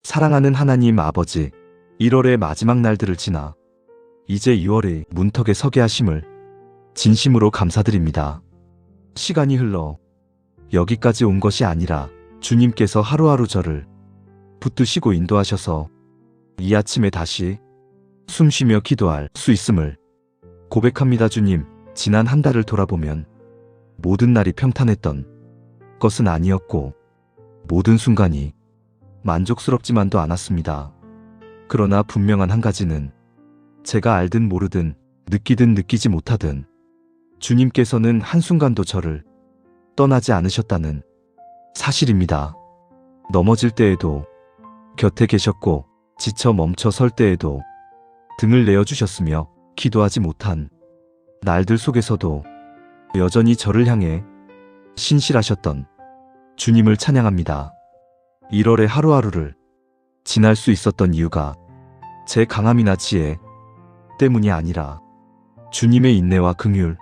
사랑하는 하나님 아버지, 1월의 마지막 날들을 지나 이제 2월의 문턱에 서게 하심을 진심으로 감사드립니다. 시간이 흘러 여기까지 온 것이 아니라 주님께서 하루하루 저를 붙드시고 인도하셔서 이 아침에 다시 숨쉬며 기도할 수 있음을 고백합니다. 주님, 지난 한 달을 돌아보면 모든 날이 평탄했던 것은 아니었고 모든 순간이 만족스럽지만도 않았습니다. 그러나 분명한 한 가지는 제가 알든 모르든 느끼든 느끼지 못하든 주님께서는 한순간도 저를 떠나지 않으셨다는 사실입니다. 넘어질 때에도 곁에 계셨고 지쳐 멈춰 설 때에도 등을 내어주셨으며 기도하지 못한 날들 속에서도 여전히 저를 향해 신실하셨던 주님을 찬양합니다. 1월의 하루하루를 지날 수 있었던 이유가 제 강함이나 지혜 때문이 아니라 주님의 인내와 긍휼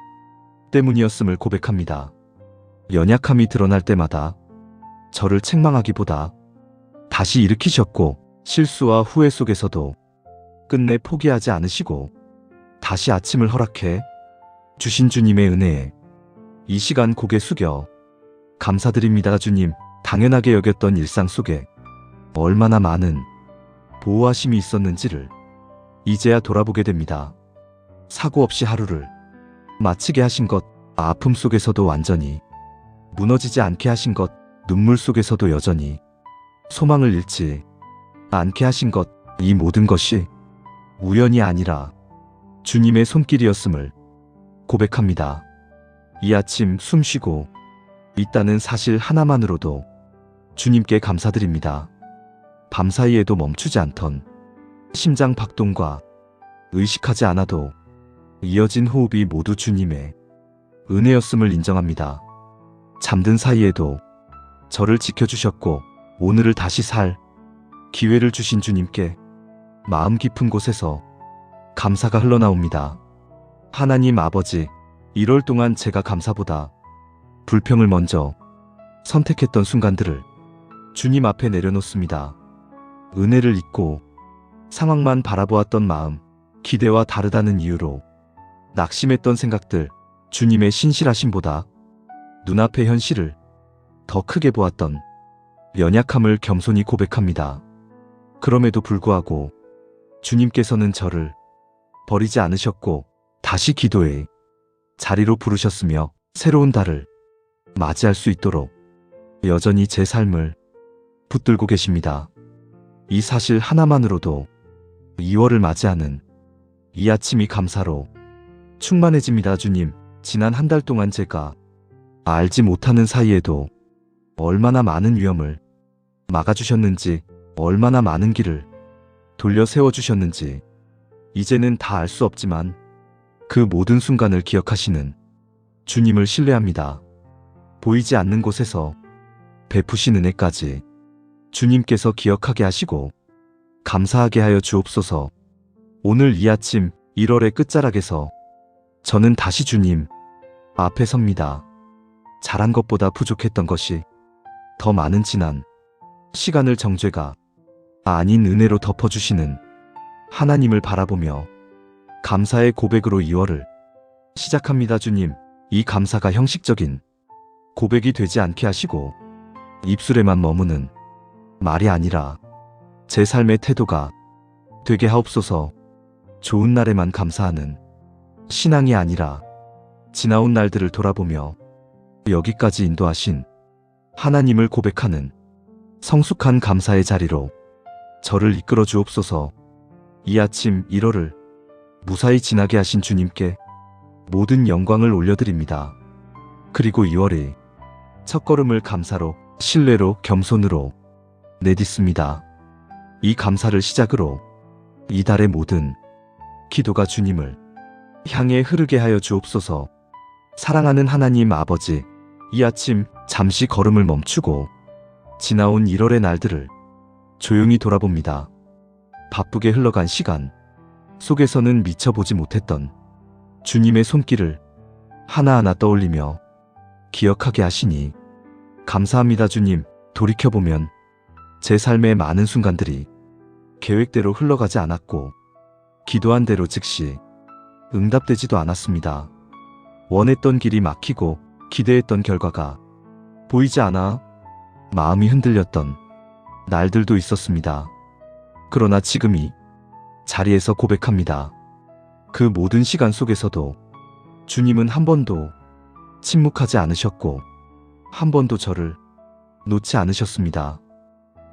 때문이었음을 고백합니다. 연약함이 드러날 때마다 저를 책망하기보다 다시 일으키셨고 실수와 후회 속에서도 끝내 포기하지 않으시고 다시 아침을 허락해 주신 주님의 은혜에 이 시간 고개 숙여 감사드립니다. 주님, 당연하게 여겼던 일상 속에 얼마나 많은 보호하심이 있었는지를 이제야 돌아보게 됩니다. 사고 없이 하루를 마치게 하신 것, 아픔 속에서도 완전히 무너지지 않게 하신 것, 눈물 속에서도 여전히 소망을 잃지 않게 하신 것, 이 모든 것이 우연이 아니라 주님의 손길이었음을 고백합니다. 이 아침 숨쉬고 있다는 사실 하나만으로도 주님께 감사드립니다. 밤사이에도 멈추지 않던 심장 박동과 의식하지 않아도 이어진 호흡이 모두 주님의 은혜였음을 인정합니다. 잠든 사이에도 저를 지켜주셨고 오늘을 다시 살 기회를 주신 주님께 마음 깊은 곳에서 감사가 흘러나옵니다. 하나님 아버지, 1월 동안 제가 감사보다 불평을 먼저 선택했던 순간들을 주님 앞에 내려놓습니다. 은혜를 잊고 상황만 바라보았던 마음, 기대와 다르다는 이유로 낙심했던 생각들, 주님의 신실하심보다 눈앞의 현실을 더 크게 보았던 연약함을 겸손히 고백합니다. 그럼에도 불구하고 주님께서는 저를 버리지 않으셨고 다시 기도의 자리로 부르셨으며 새로운 달을 맞이할 수 있도록 여전히 제 삶을 붙들고 계십니다. 이 사실 하나만으로도 2월을 맞이하는 이 아침이 감사로 충만해집니다. 주님, 지난 한 달 동안 제가 알지 못하는 사이에도 얼마나 많은 위험을 막아주셨는지, 얼마나 많은 길을 돌려 세워주셨는지 이제는 다 알 수 없지만 그 모든 순간을 기억하시는 주님을 신뢰합니다. 보이지 않는 곳에서 베푸신 은혜까지 주님께서 기억하게 하시고 감사하게 하여 주옵소서. 오늘 이 아침 1월의 끝자락에서 저는 다시 주님 앞에 섭니다. 잘한 것보다 부족했던 것이 더 많은 지난 시간을 정죄가 아닌 은혜로 덮어주시는 하나님을 바라보며 감사의 고백으로 2월을 시작합니다. 주님, 이 감사가 형식적인 고백이 되지 않게 하시고 입술에만 머무는 말이 아니라 제 삶의 태도가 되게 하옵소서. 좋은 날에만 감사하는 신앙이 아니라 지나온 날들을 돌아보며 여기까지 인도하신 하나님을 고백하는 성숙한 감사의 자리로 저를 이끌어 주옵소서. 이 아침 1월을 무사히 지나게 하신 주님께 모든 영광을 올려드립니다. 그리고 2월의 첫걸음을 감사로, 신뢰로, 겸손으로 내딛습니다. 이 감사를 시작으로 이 달의 모든 기도가 주님을 향해 흐르게 하여 주옵소서. 사랑하는 하나님 아버지, 이 아침 잠시 걸음을 멈추고 지나온 1월의 날들을 조용히 돌아봅니다. 바쁘게 흘러간 시간 속에서는 미처 보지 못했던 주님의 손길을 하나하나 떠올리며 기억하게 하시니 감사합니다. 주님, 돌이켜보면 제 삶의 많은 순간들이 계획대로 흘러가지 않았고 기도한 대로 즉시 응답되지도 않았습니다. 원했던 길이 막히고 기대했던 결과가 보이지 않아 마음이 흔들렸던 날들도 있었습니다. 그러나 지금 이 자리에서 고백합니다. 그 모든 시간 속에서도 주님은 한 번도 침묵하지 않으셨고 한 번도 저를 놓지 않으셨습니다.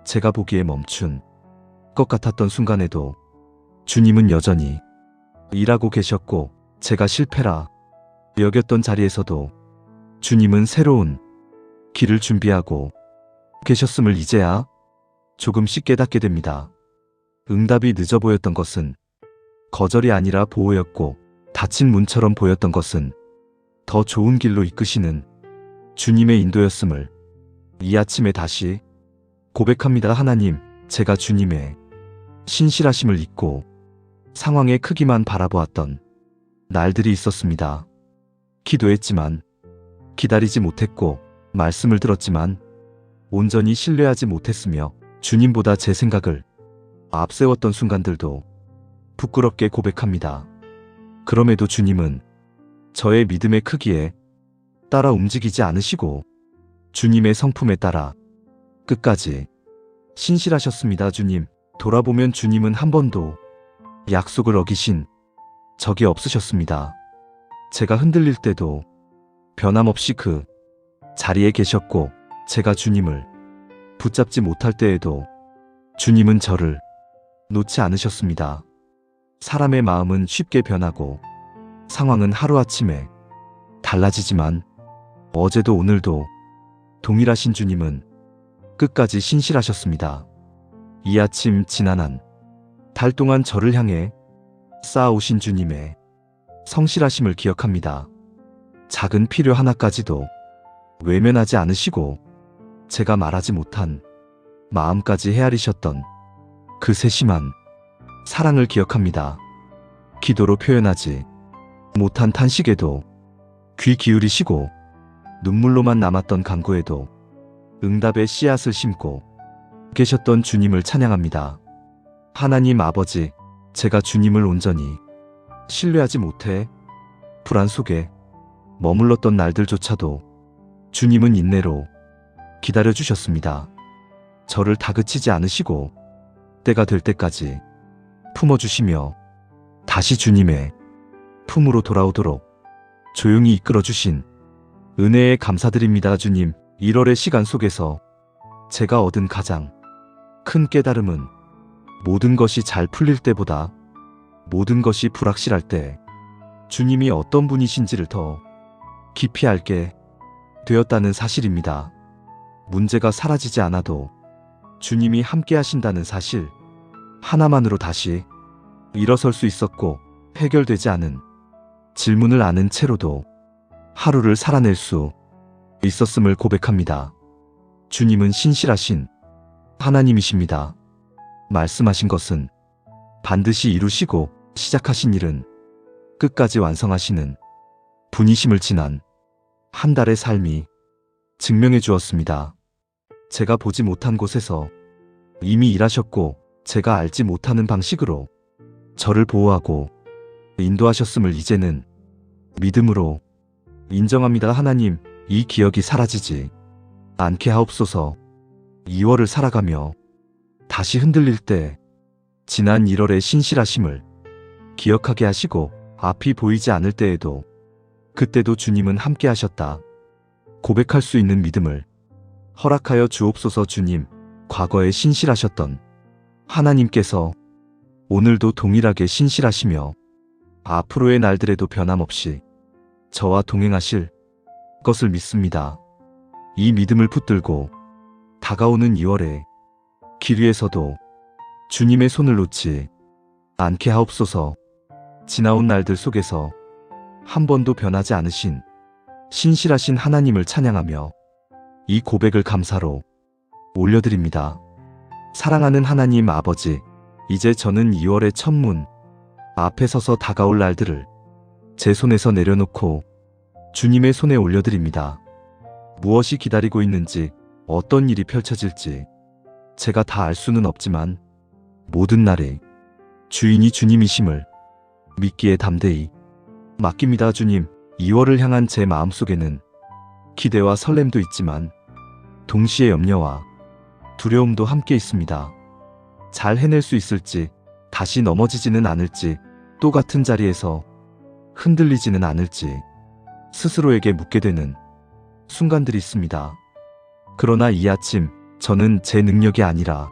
제가 보기에 멈춘 것 같았던 순간에도 주님은 여전히 일하고 계셨고, 제가 실패라 여겼던 자리에서도 주님은 새로운 길을 준비하고 계셨음을 이제야 조금씩 깨닫게 됩니다. 응답이 늦어 보였던 것은 거절이 아니라 보호였고, 닫힌 문처럼 보였던 것은 더 좋은 길로 이끄시는 주님의 인도였음을 이 아침에 다시 고백합니다. 하나님, 제가 주님의 신실하심을 잊고 상황의 크기만 바라보았던 날들이 있었습니다. 기도했지만 기다리지 못했고, 말씀을 들었지만 온전히 신뢰하지 못했으며, 주님보다 제 생각을 앞세웠던 순간들도 부끄럽게 고백합니다. 그럼에도 주님은 저의 믿음의 크기에 따라 움직이지 않으시고 주님의 성품에 따라 끝까지 신실하셨습니다. 주님, 돌아보면 주님은 한 번도 약속을 어기신 적이 없으셨습니다. 제가 흔들릴 때도 변함없이 그 자리에 계셨고, 제가 주님을 붙잡지 못할 때에도 주님은 저를 놓지 않으셨습니다. 사람의 마음은 쉽게 변하고 상황은 하루아침에 달라지지만 어제도 오늘도 동일하신 주님은 끝까지 신실하셨습니다. 이 아침 지난 한 달 동안 저를 향해 쌓아오신 주님의 성실하심을 기억합니다. 작은 필요 하나까지도 외면하지 않으시고 제가 말하지 못한 마음까지 헤아리셨던 그 세심한 사랑을 기억합니다. 기도로 표현하지 못한 탄식에도 귀 기울이시고 눈물로만 남았던 간구에도 응답의 씨앗을 심고 계셨던 주님을 찬양합니다. 하나님 아버지, 제가 주님을 온전히 신뢰하지 못해 불안 속에 머물렀던 날들조차도 주님은 인내로 기다려주셨습니다. 저를 다그치지 않으시고 때가 될 때까지 품어주시며 다시 주님의 품으로 돌아오도록 조용히 이끌어주신 은혜에 감사드립니다. 주님, 1월의 시간 속에서 제가 얻은 가장 큰 깨달음은 모든 것이 잘 풀릴 때보다 모든 것이 불확실할 때 주님이 어떤 분이신지를 더 깊이 알게 되었다는 사실입니다. 문제가 사라지지 않아도 주님이 함께 하신다는 사실 하나만으로 다시 일어설 수 있었고, 해결되지 않은 질문을 아는 채로도 하루를 살아낼 수 있었음을 고백합니다. 주님은 신실하신 하나님이십니다. 말씀하신 것은 반드시 이루시고 시작하신 일은 끝까지 완성하시는 분이심을 지난 한 달의 삶이 증명해 주었습니다. 제가 보지 못한 곳에서 이미 일하셨고, 제가 알지 못하는 방식으로 저를 보호하고 인도하셨음을 이제는 믿음으로 인정합니다. 하나님, 이 기억이 사라지지 않게 하옵소서. 2월을 살아가며 다시 흔들릴 때 지난 1월의 신실하심을 기억하게 하시고, 앞이 보이지 않을 때에도 그때도 주님은 함께 하셨다 고백할 수 있는 믿음을 허락하여 주옵소서. 주님, 과거에 신실하셨던 하나님께서 오늘도 동일하게 신실하시며 앞으로의 날들에도 변함없이 저와 동행하실 것을 믿습니다. 이 믿음을 붙들고 다가오는 2월에 길 위에서도 주님의 손을 놓지 않게 하옵소서. 지나온 날들 속에서 한 번도 변하지 않으신 신실하신 하나님을 찬양하며 이 고백을 감사로 올려드립니다. 사랑하는 하나님 아버지, 이제 저는 2월의 첫 문 앞에 서서 다가올 날들을 제 손에서 내려놓고 주님의 손에 올려드립니다. 무엇이 기다리고 있는지, 어떤 일이 펼쳐질지 제가 다 알 수는 없지만 모든 날의 주인이 주님이심을 믿기에 담대히 맡깁니다. 주님, 2월을 향한 제 마음속에는 기대와 설렘도 있지만 동시에 염려와 두려움도 함께 있습니다. 잘 해낼 수 있을지, 다시 넘어지지는 않을지, 또 같은 자리에서 흔들리지는 않을지 스스로에게 묻게 되는 순간들이 있습니다. 그러나 이 아침 저는 제 능력이 아니라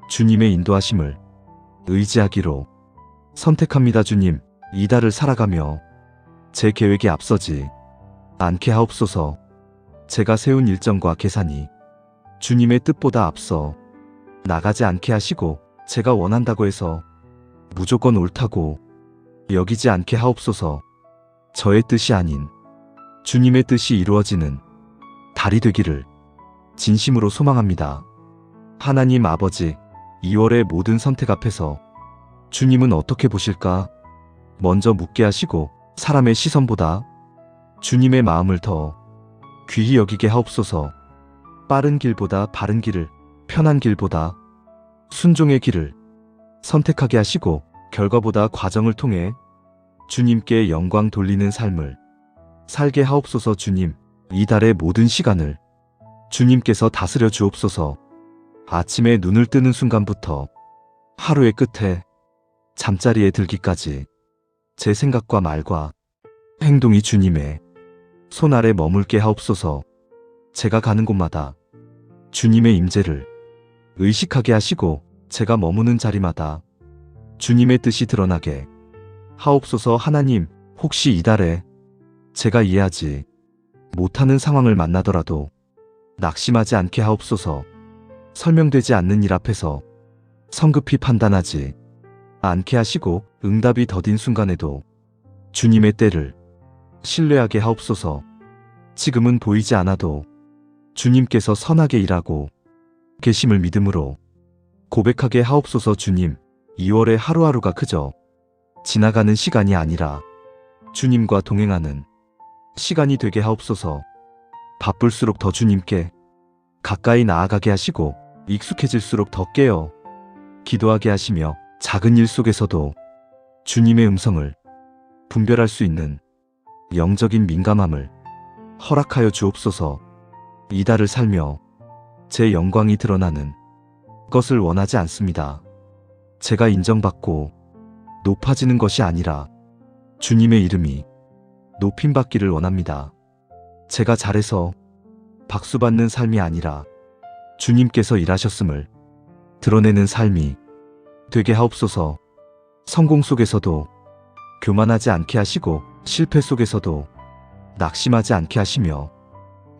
주님의 인도하심을 의지하기로 선택합니다. 주님, 이 달을 살아가며 제 계획에 앞서지 않게 하옵소서. 제가 세운 일정과 계산이 주님의 뜻보다 앞서 나가지 않게 하시고, 제가 원한다고 해서 무조건 옳다고 여기지 않게 하옵소서. 저의 뜻이 아닌 주님의 뜻이 이루어지는 달이 되기를 진심으로 소망합니다. 하나님 아버지, 2월의 모든 선택 앞에서 주님은 어떻게 보실까? 먼저 묻게 하시고 사람의 시선보다 주님의 마음을 더 귀히 여기게 하옵소서. 빠른 길보다 바른 길을, 편한 길보다 순종의 길을 선택하게 하시고, 결과보다 과정을 통해 주님께 영광 돌리는 삶을 살게 하옵소서. 주님, 이 달의 모든 시간을 주님께서 다스려 주옵소서. 아침에 눈을 뜨는 순간부터 하루의 끝에 잠자리에 들기까지 제 생각과 말과 행동이 주님의 손 아래 머물게 하옵소서. 제가 가는 곳마다 주님의 임재를 의식하게 하시고, 제가 머무는 자리마다 주님의 뜻이 드러나게 하옵소서. 하나님, 혹시 이 달에 제가 이해하지 못하는 상황을 만나더라도 낙심하지 않게 하옵소서. 설명되지 않는 일 앞에서 성급히 판단하지 않게 하시고, 응답이 더딘 순간에도 주님의 때를 신뢰하게 하옵소서. 지금은 보이지 않아도 주님께서 선하게 일하고 계심을 믿음으로 고백하게 하옵소서. 주님, 2월의 하루하루가 그저 지나가는 시간이 아니라 주님과 동행하는 시간이 되게 하옵소서. 바쁠수록 더 주님께 가까이 나아가게 하시고, 익숙해질수록 더 깨어 기도하게 하시며, 작은 일 속에서도 주님의 음성을 분별할 수 있는 영적인 민감함을 허락하여 주옵소서. 이 달을 살며 제 영광이 드러나는 것을 원하지 않습니다. 제가 인정받고 높아지는 것이 아니라 주님의 이름이 높임받기를 원합니다. 제가 잘해서 박수받는 삶이 아니라 주님께서 일하셨음을 드러내는 삶이 되게 하옵소서. 성공 속에서도 교만하지 않게 하시고, 실패 속에서도 낙심하지 않게 하시며,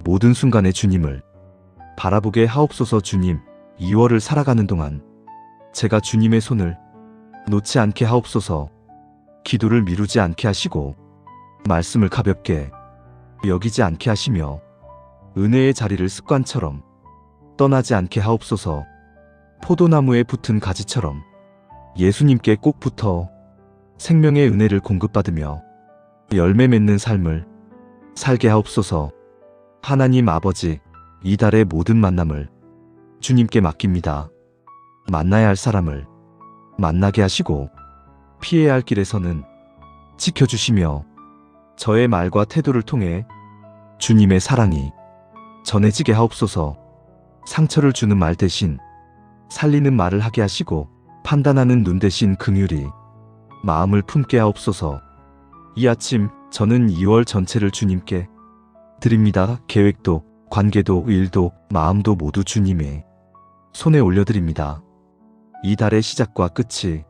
모든 순간에 주님을 바라보게 하옵소서. 주님, 2월을 살아가는 동안 제가 주님의 손을 놓지 않게 하옵소서. 기도를 미루지 않게 하시고, 말씀을 가볍게 여기지 않게 하시며, 은혜의 자리를 습관처럼 떠나지 않게 하옵소서. 포도나무에 붙은 가지처럼 예수님께 꼭 붙어 생명의 은혜를 공급받으며 열매 맺는 삶을 살게 하옵소서. 하나님 아버지, 이 달의 모든 만남을 주님께 맡깁니다. 만나야 할 사람을 만나게 하시고, 피해야 할 길에서는 지켜주시며, 저의 말과 태도를 통해 주님의 사랑이 전해지게 하옵소서. 상처를 주는 말 대신 살리는 말을 하게 하시고, 판단하는 눈 대신 긍휼히 마음을 품게 하옵소서. 이 아침 저는 2월 전체를 주님께 드립니다. 계획도, 관계도, 일도, 마음도 모두 주님의 손에 올려드립니다. 이 달의 시작과 끝이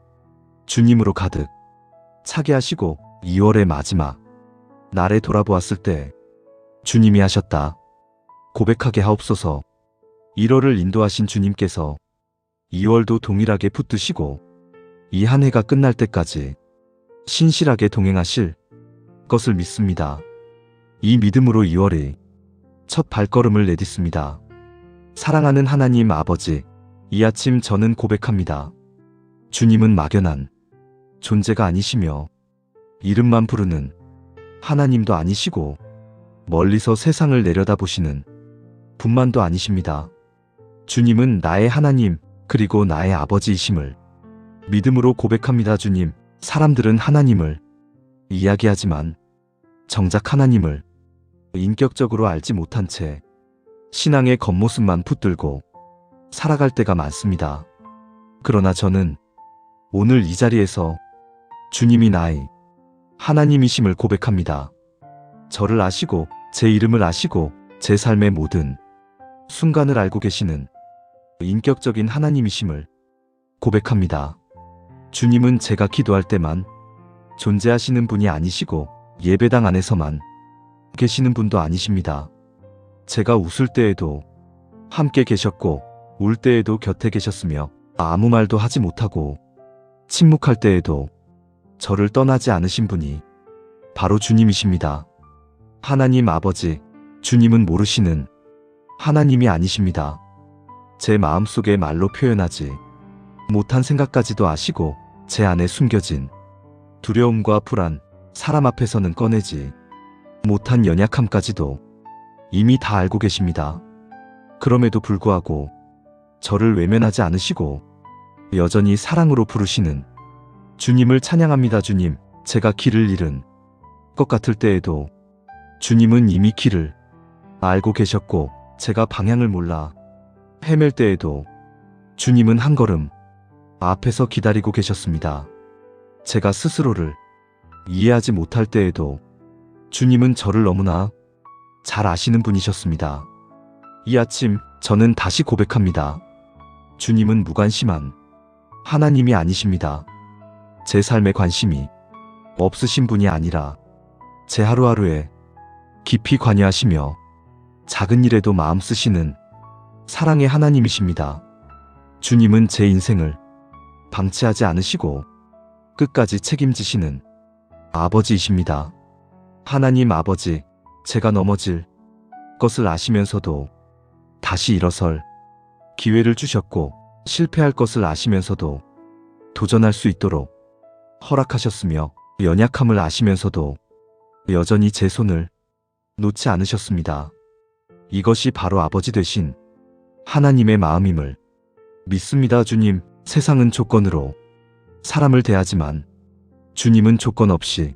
주님으로 가득 차게 하시고, 2월의 마지막 날에 돌아보았을 때 주님이 하셨다 고백하게 하옵소서. 1월을 인도하신 주님께서 2월도 동일하게 붙드시고, 이 한 해가 끝날 때까지 신실하게 동행하실 것을 믿습니다. 이 믿음으로 2월의 첫 발걸음을 내딛습니다. 사랑하는 하나님 아버지, 이 아침 저는 고백합니다. 주님은 막연한 존재가 아니시며, 이름만 부르는 하나님도 아니시고, 멀리서 세상을 내려다보시는 분만도 아니십니다. 주님은 나의 하나님, 그리고 나의 아버지이심을 믿음으로 고백합니다. 주님, 사람들은 하나님을 이야기하지만 정작 하나님을 인격적으로 알지 못한 채 신앙의 겉모습만 붙들고 살아갈 때가 많습니다. 그러나 저는 오늘 이 자리에서 주님이 나의 하나님이심을 고백합니다. 저를 아시고 제 이름을 아시고 제 삶의 모든 순간을 알고 계시는 인격적인 하나님이심을 고백합니다. 주님은 제가 기도할 때만 존재하시는 분이 아니시고 예배당 안에서만 계시는 분도 아니십니다. 제가 웃을 때에도 함께 계셨고 울 때에도 곁에 계셨으며 아무 말도 하지 못하고 침묵할 때에도 저를 떠나지 않으신 분이 바로 주님이십니다. 하나님 아버지, 주님은 모르시는 하나님이 아니십니다. 제 마음속에 말로 표현하지 못한 생각까지도 아시고 제 안에 숨겨진 두려움과 불안, 사람 앞에서는 꺼내지 못한 연약함까지도 이미 다 알고 계십니다. 그럼에도 불구하고 저를 외면하지 않으시고 여전히 사랑으로 부르시는 주님을 찬양합니다. 주님, 제가 길을 잃은 것 같을 때에도 주님은 이미 길을 알고 계셨고 제가 방향을 몰라 헤맬 때에도 주님은 한 걸음 앞에서 기다리고 계셨습니다. 제가 스스로를 이해하지 못할 때에도 주님은 저를 너무나 잘 아시는 분이셨습니다. 이 아침 저는 다시 고백합니다. 주님은 무관심한 하나님이 아니십니다. 제 삶에 관심이 없으신 분이 아니라 제 하루하루에 깊이 관여하시며 작은 일에도 마음 쓰시는 사랑의 하나님이십니다. 주님은 제 인생을 방치하지 않으시고 끝까지 책임지시는 아버지이십니다. 하나님 아버지, 제가 넘어질 것을 아시면서도 다시 일어설 기회를 주셨고 실패할 것을 아시면서도 도전할 수 있도록 허락하셨으며 연약함을 아시면서도 여전히 제 손을 놓지 않으셨습니다. 이것이 바로 아버지 되신 하나님의 마음임을 믿습니다. 주님, 세상은 조건으로 사람을 대하지만 주님은 조건 없이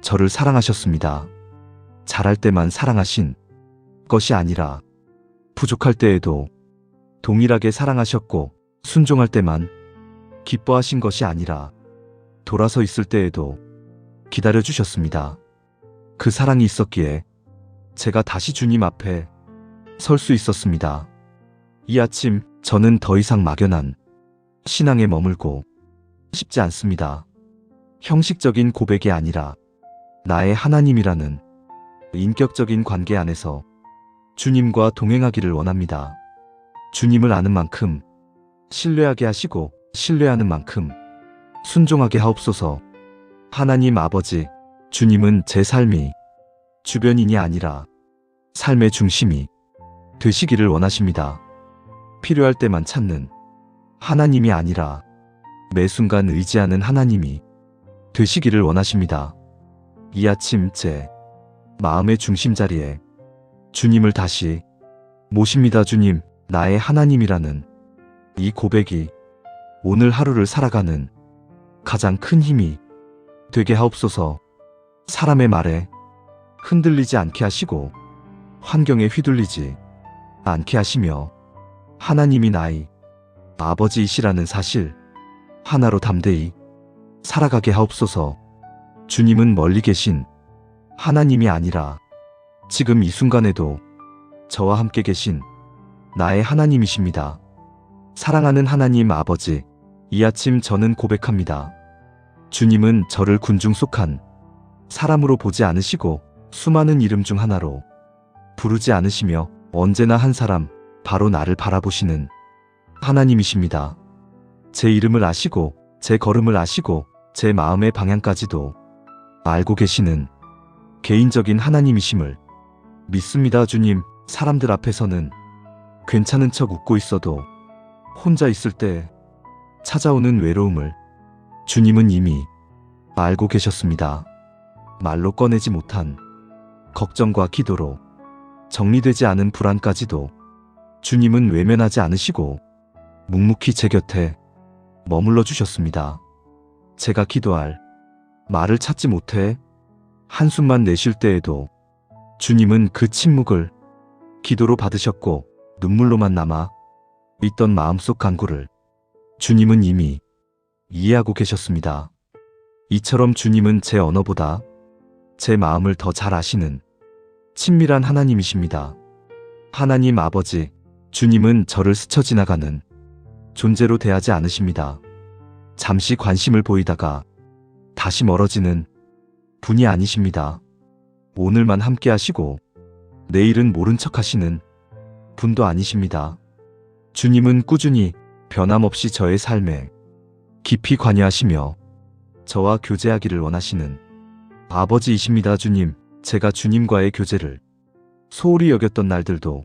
저를 사랑하셨습니다. 잘할 때만 사랑하신 것이 아니라 부족할 때에도 동일하게 사랑하셨고 순종할 때만 기뻐하신 것이 아니라 돌아서 있을 때에도 기다려주셨습니다. 그 사랑이 있었기에 제가 다시 주님 앞에 설 수 있었습니다. 이 아침 저는 더 이상 막연한 신앙에 머물고 싶지 않습니다. 형식적인 고백이 아니라 나의 하나님이라는 인격적인 관계 안에서 주님과 동행하기를 원합니다. 주님을 아는 만큼 신뢰하게 하시고 신뢰하는 만큼 순종하게 하옵소서. 하나님 아버지, 주님은 제 삶이 주변인이 아니라 삶의 중심이 되시기를 원하십니다. 필요할 때만 찾는 하나님이 아니라 매 순간 의지하는 하나님이 되시기를 원하십니다. 이 아침 제 마음의 중심자리에 주님을 다시 모십니다. 주님, 나의 하나님이라는 이 고백이 오늘 하루를 살아가는 가장 큰 힘이 되게 하옵소서. 사람의 말에 흔들리지 않게 하시고 환경에 휘둘리지 않게 하시며 하나님이 나의 아버지이시라는 사실 하나로 담대히 살아가게 하옵소서. 주님은 멀리 계신 하나님이 아니라 지금 이 순간에도 저와 함께 계신 나의 하나님이십니다. 사랑하는 하나님 아버지, 이 아침 저는 고백합니다. 주님은 저를 군중 속한 사람으로 보지 않으시고 수많은 이름 중 하나로 부르지 않으시며 언제나 한 사람, 바로 나를 바라보시는 하나님이십니다. 제 이름을 아시고 제 걸음을 아시고 제 마음의 방향까지도 알고 계시는 개인적인 하나님이심을 믿습니다. 주님, 사람들 앞에서는 괜찮은 척 웃고 있어도 혼자 있을 때 찾아오는 외로움을 주님은 이미 알고 계셨습니다. 말로 꺼내지 못한 걱정과 기도로 정리되지 않은 불안까지도 주님은 외면하지 않으시고 묵묵히 제 곁에 머물러 주셨습니다. 제가 기도할 말을 찾지 못해 한숨만 내쉴 때에도 주님은 그 침묵을 기도로 받으셨고 눈물로만 남아 있던 마음속 간구를 주님은 이미 이해하고 계셨습니다. 이처럼 주님은 제 언어보다 제 마음을 더 잘 아시는 친밀한 하나님이십니다. 하나님 아버지, 주님은 저를 스쳐 지나가는 존재로 대하지 않으십니다. 잠시 관심을 보이다가 다시 멀어지는 분이 아니십니다. 오늘만 함께 하시고 내일은 모른 척 하시는 분도 아니십니다. 주님은 꾸준히 변함없이 저의 삶에 깊이 관여하시며 저와 교제하기를 원하시는 아버지이십니다. 주님, 제가 주님과의 교제를 소홀히 여겼던 날들도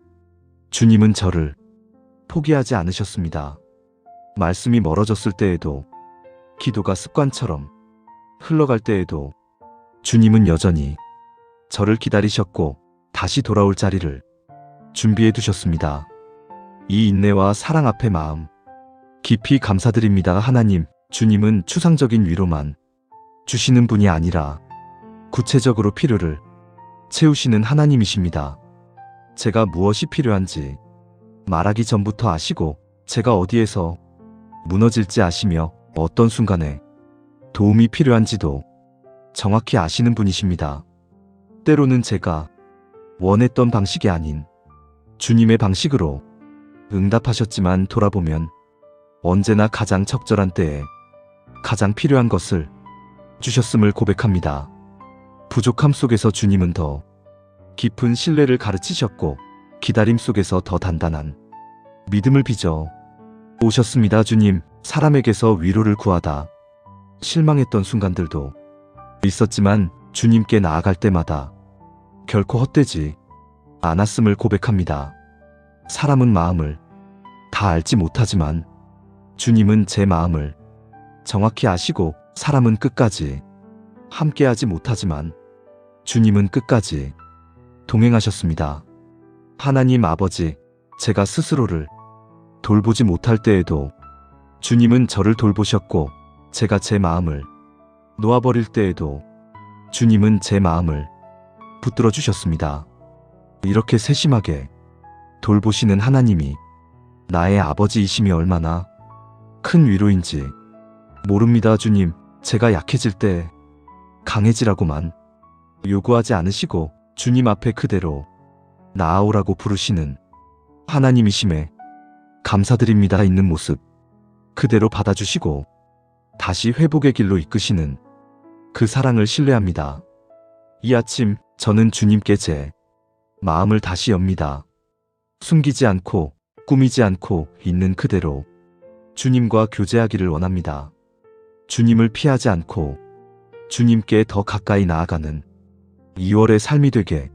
주님은 저를 포기하지 않으셨습니다. 말씀이 멀어졌을 때에도, 기도가 습관처럼 흘러갈 때에도 주님은 여전히 저를 기다리셨고 다시 돌아올 자리를 준비해 두셨습니다. 이 인내와 사랑 앞에 마음 깊이 감사드립니다. 하나님, 주님은 추상적인 위로만 주시는 분이 아니라 구체적으로 필요를 채우시는 하나님이십니다. 제가 무엇이 필요한지 말하기 전부터 아시고 제가 어디에서 무너질지 아시며 어떤 순간에 도움이 필요한지도 정확히 아시는 분이십니다. 때로는 제가 원했던 방식이 아닌 주님의 방식으로 응답하셨지만 돌아보면 언제나 가장 적절한 때에 가장 필요한 것을 주셨음을 고백합니다. 부족함 속에서 주님은 더 깊은 신뢰를 가르치셨고 기다림 속에서 더 단단한 믿음을 빚어 오셨습니다. 주님, 사람에게서 위로를 구하다 실망했던 순간들도 있었지만 주님께 나아갈 때마다 결코 헛되지 않았음을 고백합니다. 사람은 마음을 다 알지 못하지만 주님은 제 마음을 정확히 아시고, 사람은 끝까지 함께하지 못하지만 주님은 끝까지 동행하셨습니다. 하나님 아버지, 제가 스스로를 돌보지 못할 때에도 주님은 저를 돌보셨고, 제가 제 마음을 놓아버릴 때에도 주님은 제 마음을 붙들어 주셨습니다. 이렇게 세심하게 돌보시는 하나님이 나의 아버지이심이 얼마나 큰 위로인지 모릅니다. 주님, 제가 약해질 때 강해지라고만 요구하지 않으시고 주님 앞에 그대로 나아오라고 부르시는 하나님이심에 감사드립니다. 있는 모습 그대로 받아주시고 다시 회복의 길로 이끄시는 그 사랑을 신뢰합니다. 이 아침 저는 주님께 제 마음을 다시 엽니다. 숨기지 않고 꾸미지 않고 있는 그대로 주님과 교제하기를 원합니다. 주님을 피하지 않고 주님께 더 가까이 나아가는 2월의 삶이 되게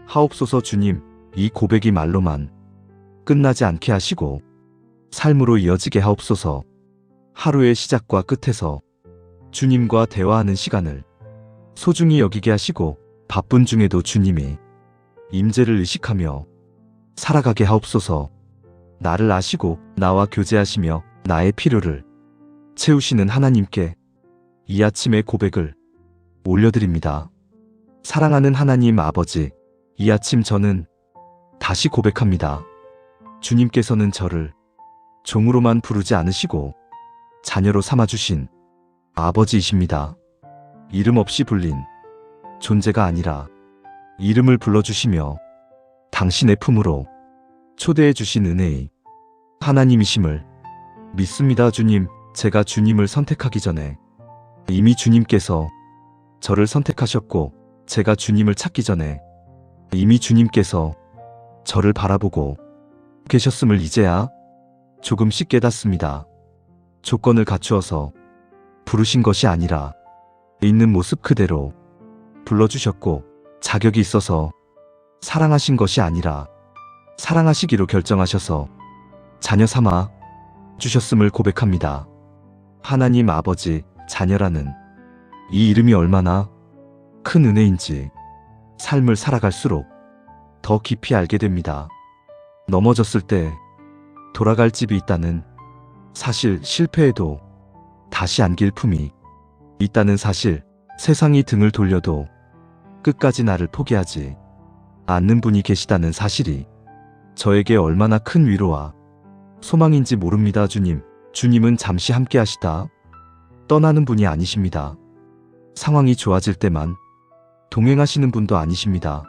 하옵소서. 주님, 이 고백이 말로만 끝나지 않게 하시고 삶으로 이어지게 하옵소서. 하루의 시작과 끝에서 주님과 대화하는 시간을 소중히 여기게 하시고 바쁜 중에도 주님이 임재를 의식하며 살아가게 하옵소서. 나를 아시고 나와 교제하시며 나의 필요를 채우시는 하나님께 이 아침의 고백을 올려드립니다. 사랑하는 하나님 아버지, 이 아침 저는 다시 고백합니다. 주님께서는 저를 종으로만 부르지 않으시고 자녀로 삼아주신 아버지이십니다. 이름 없이 불린 존재가 아니라 이름을 불러주시며 당신의 품으로 초대해 주신 은혜의 하나님이심을 믿습니다. 주님, 제가 주님을 선택하기 전에 이미 주님께서 저를 선택하셨고, 제가 주님을 찾기 전에 이미 주님께서 저를 바라보고 계셨음을 이제야 조금씩 깨닫습니다. 조건을 갖추어서 부르신 것이 아니라 있는 모습 그대로 불러주셨고, 자격이 있어서 사랑하신 것이 아니라 사랑하시기로 결정하셔서 자녀 삼아 주셨음을 고백합니다. 하나님 아버지, 자녀라는 이 이름이 얼마나 큰 은혜인지 삶을 살아갈수록 더 깊이 알게 됩니다. 넘어졌을 때 돌아갈 집이 있다는 사실, 실패해도 다시 안길 품이 있다는 사실, 세상이 등을 돌려도 끝까지 나를 포기하지 않는 분이 계시다는 사실이 저에게 얼마나 큰 위로와 소망인지 모릅니다. 주님은 잠시 함께 하시다 떠나는 분이 아니십니다. 상황이 좋아질 때만 동행하시는 분도 아니십니다.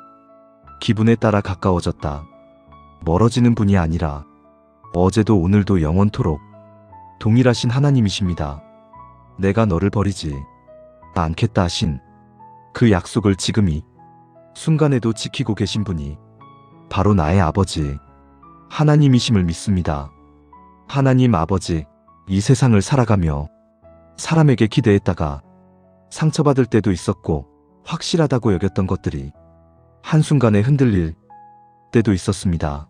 기분에 따라 가까워졌다 멀어지는 분이 아니라 어제도 오늘도 영원토록 동일하신 하나님이십니다. 내가 너를 버리지 않겠다 하신 그 약속을 지금 이 순간에도 지키고 계신 분이 바로 나의 아버지 하나님이심을 믿습니다. 하나님 아버지, 이 세상을 살아가며 사람에게 기대했다가 상처받을 때도 있었고 확실하다고 여겼던 것들이 한순간에 흔들릴 때도 있었습니다.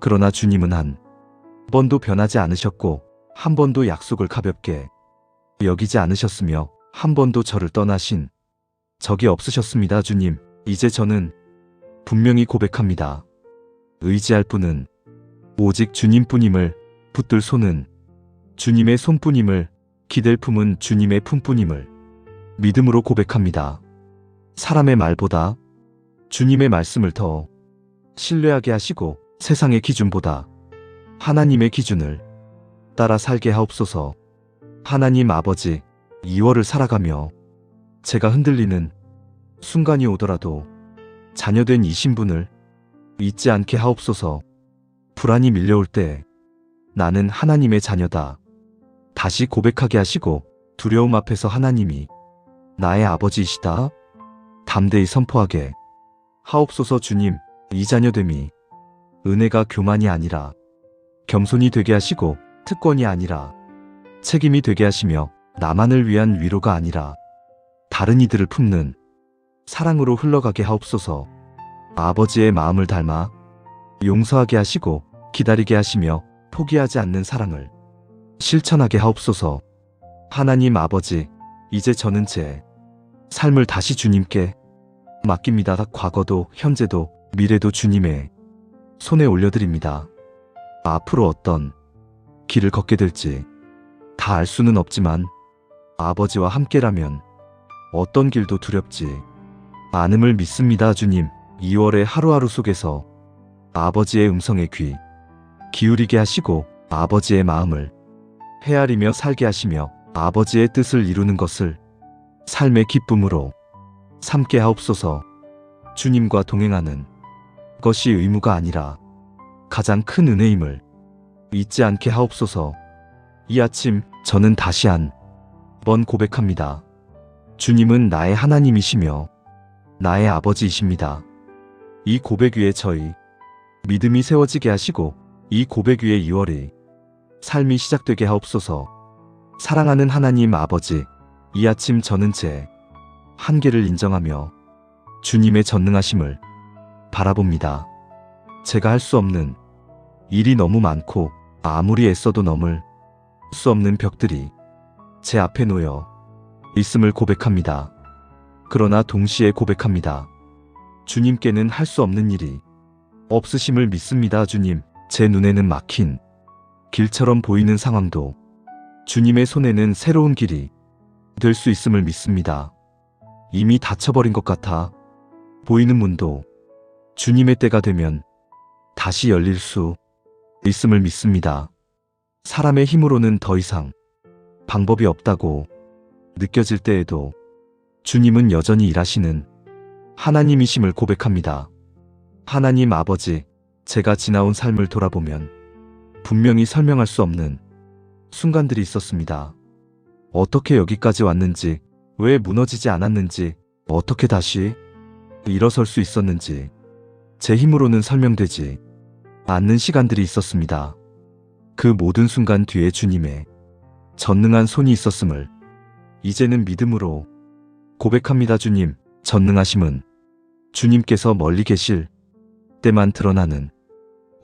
그러나 주님은 한 번도 변하지 않으셨고 한 번도 약속을 가볍게 여기지 않으셨으며 한 번도 저를 떠나신 적이 없으셨습니다. 주님, 이제 저는 분명히 고백합니다. 의지할 분은 오직 주님뿐임을, 붙들 손은 주님의 손뿐임을, 기댈 품은 주님의 품뿐임을 믿음으로 고백합니다. 사람의 말보다 주님의 말씀을 더 신뢰하게 하시고 세상의 기준보다 하나님의 기준을 따라 살게 하옵소서. 하나님 아버지, 2월을 살아가며 제가 흔들리는 순간이 오더라도 자녀된 이 신분을 잊지 않게 하옵소서. 불안이 밀려올 때 나는 하나님의 자녀다 다시 고백하게 하시고 두려움 앞에서 하나님이 나의 아버지이시다 담대히 선포하게 하옵소서. 주님, 이 자녀됨이 은혜가 교만이 아니라 겸손이 되게 하시고 특권이 아니라 책임이 되게 하시며 나만을 위한 위로가 아니라 다른 이들을 품는 사랑으로 흘러가게 하옵소서. 아버지의 마음을 닮아 용서하게 하시고 기다리게 하시며 포기하지 않는 사랑을 실천하게 하옵소서. 하나님 아버지, 이제 저는 제 삶을 다시 주님께 맡깁니다. 과거도 현재도 미래도 주님의 손에 올려드립니다. 앞으로 어떤 길을 걷게 될지 다 알 수는 없지만 아버지와 함께라면 어떤 길도 두렵지 않음을 믿습니다. 주님, 2월의 하루하루 속에서 아버지의 음성에 귀 기울이게 하시고 아버지의 마음을 헤아리며 살게 하시며 아버지의 뜻을 이루는 것을 삶의 기쁨으로 삼게 하옵소서. 주님과 동행하는 것이 의무가 아니라 가장 큰 은혜임을 잊지 않게 하옵소서. 이 아침 저는 다시 한 번 고백합니다. 주님은 나의 하나님이시며 나의 아버지이십니다. 이 고백 위에 저희 믿음이 세워지게 하시고 이 고백 위에 2월이 삶이 시작되게 하옵소서. 사랑하는 하나님 아버지, 이 아침 저는 제 한계를 인정하며 주님의 전능하심을 바라봅니다. 제가 할 수 없는 일이 너무 많고 아무리 애써도 넘을 수 없는 벽들이 제 앞에 놓여 있음을 고백합니다. 그러나 동시에 고백합니다. 주님께는 할 수 없는 일이 없으심을 믿습니다. 주님, 제 눈에는 막힌 길처럼 보이는 상황도 주님의 손에는 새로운 길이 될 수 있음을 믿습니다. 이미 닫혀버린 것 같아 보이는 문도 주님의 때가 되면 다시 열릴 수 있음을 믿습니다. 사람의 힘으로는 더 이상 방법이 없다고 느껴질 때에도 주님은 여전히 일하시는 하나님이심을 고백합니다. 하나님 아버지, 제가 지나온 삶을 돌아보면 분명히 설명할 수 없는 순간들이 있었습니다. 어떻게 여기까지 왔는지, 왜 무너지지 않았는지, 어떻게 다시 일어설 수 있었는지 제 힘으로는 설명되지 않는 시간들이 있었습니다. 그 모든 순간 뒤에 주님의 전능한 손이 있었음을 이제는 믿음으로 고백합니다. 주님, 전능하심은 주님께서 멀리 계실 때만 드러나는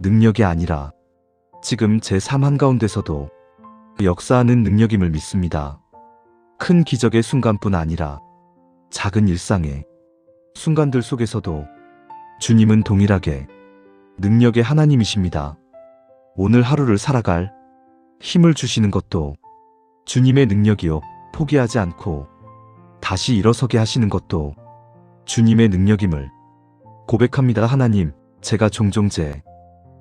능력이 아니라 지금 제 삶 한가운데서도 역사하는 능력임을 믿습니다. 큰 기적의 순간뿐 아니라 작은 일상의 순간들 속에서도 주님은 동일하게 능력의 하나님이십니다. 오늘 하루를 살아갈 힘을 주시는 것도 주님의 능력이요. 포기하지 않고 다시 일어서게 하시는 것도 주님의 능력임을 고백합니다. 하나님, 제가 종종 제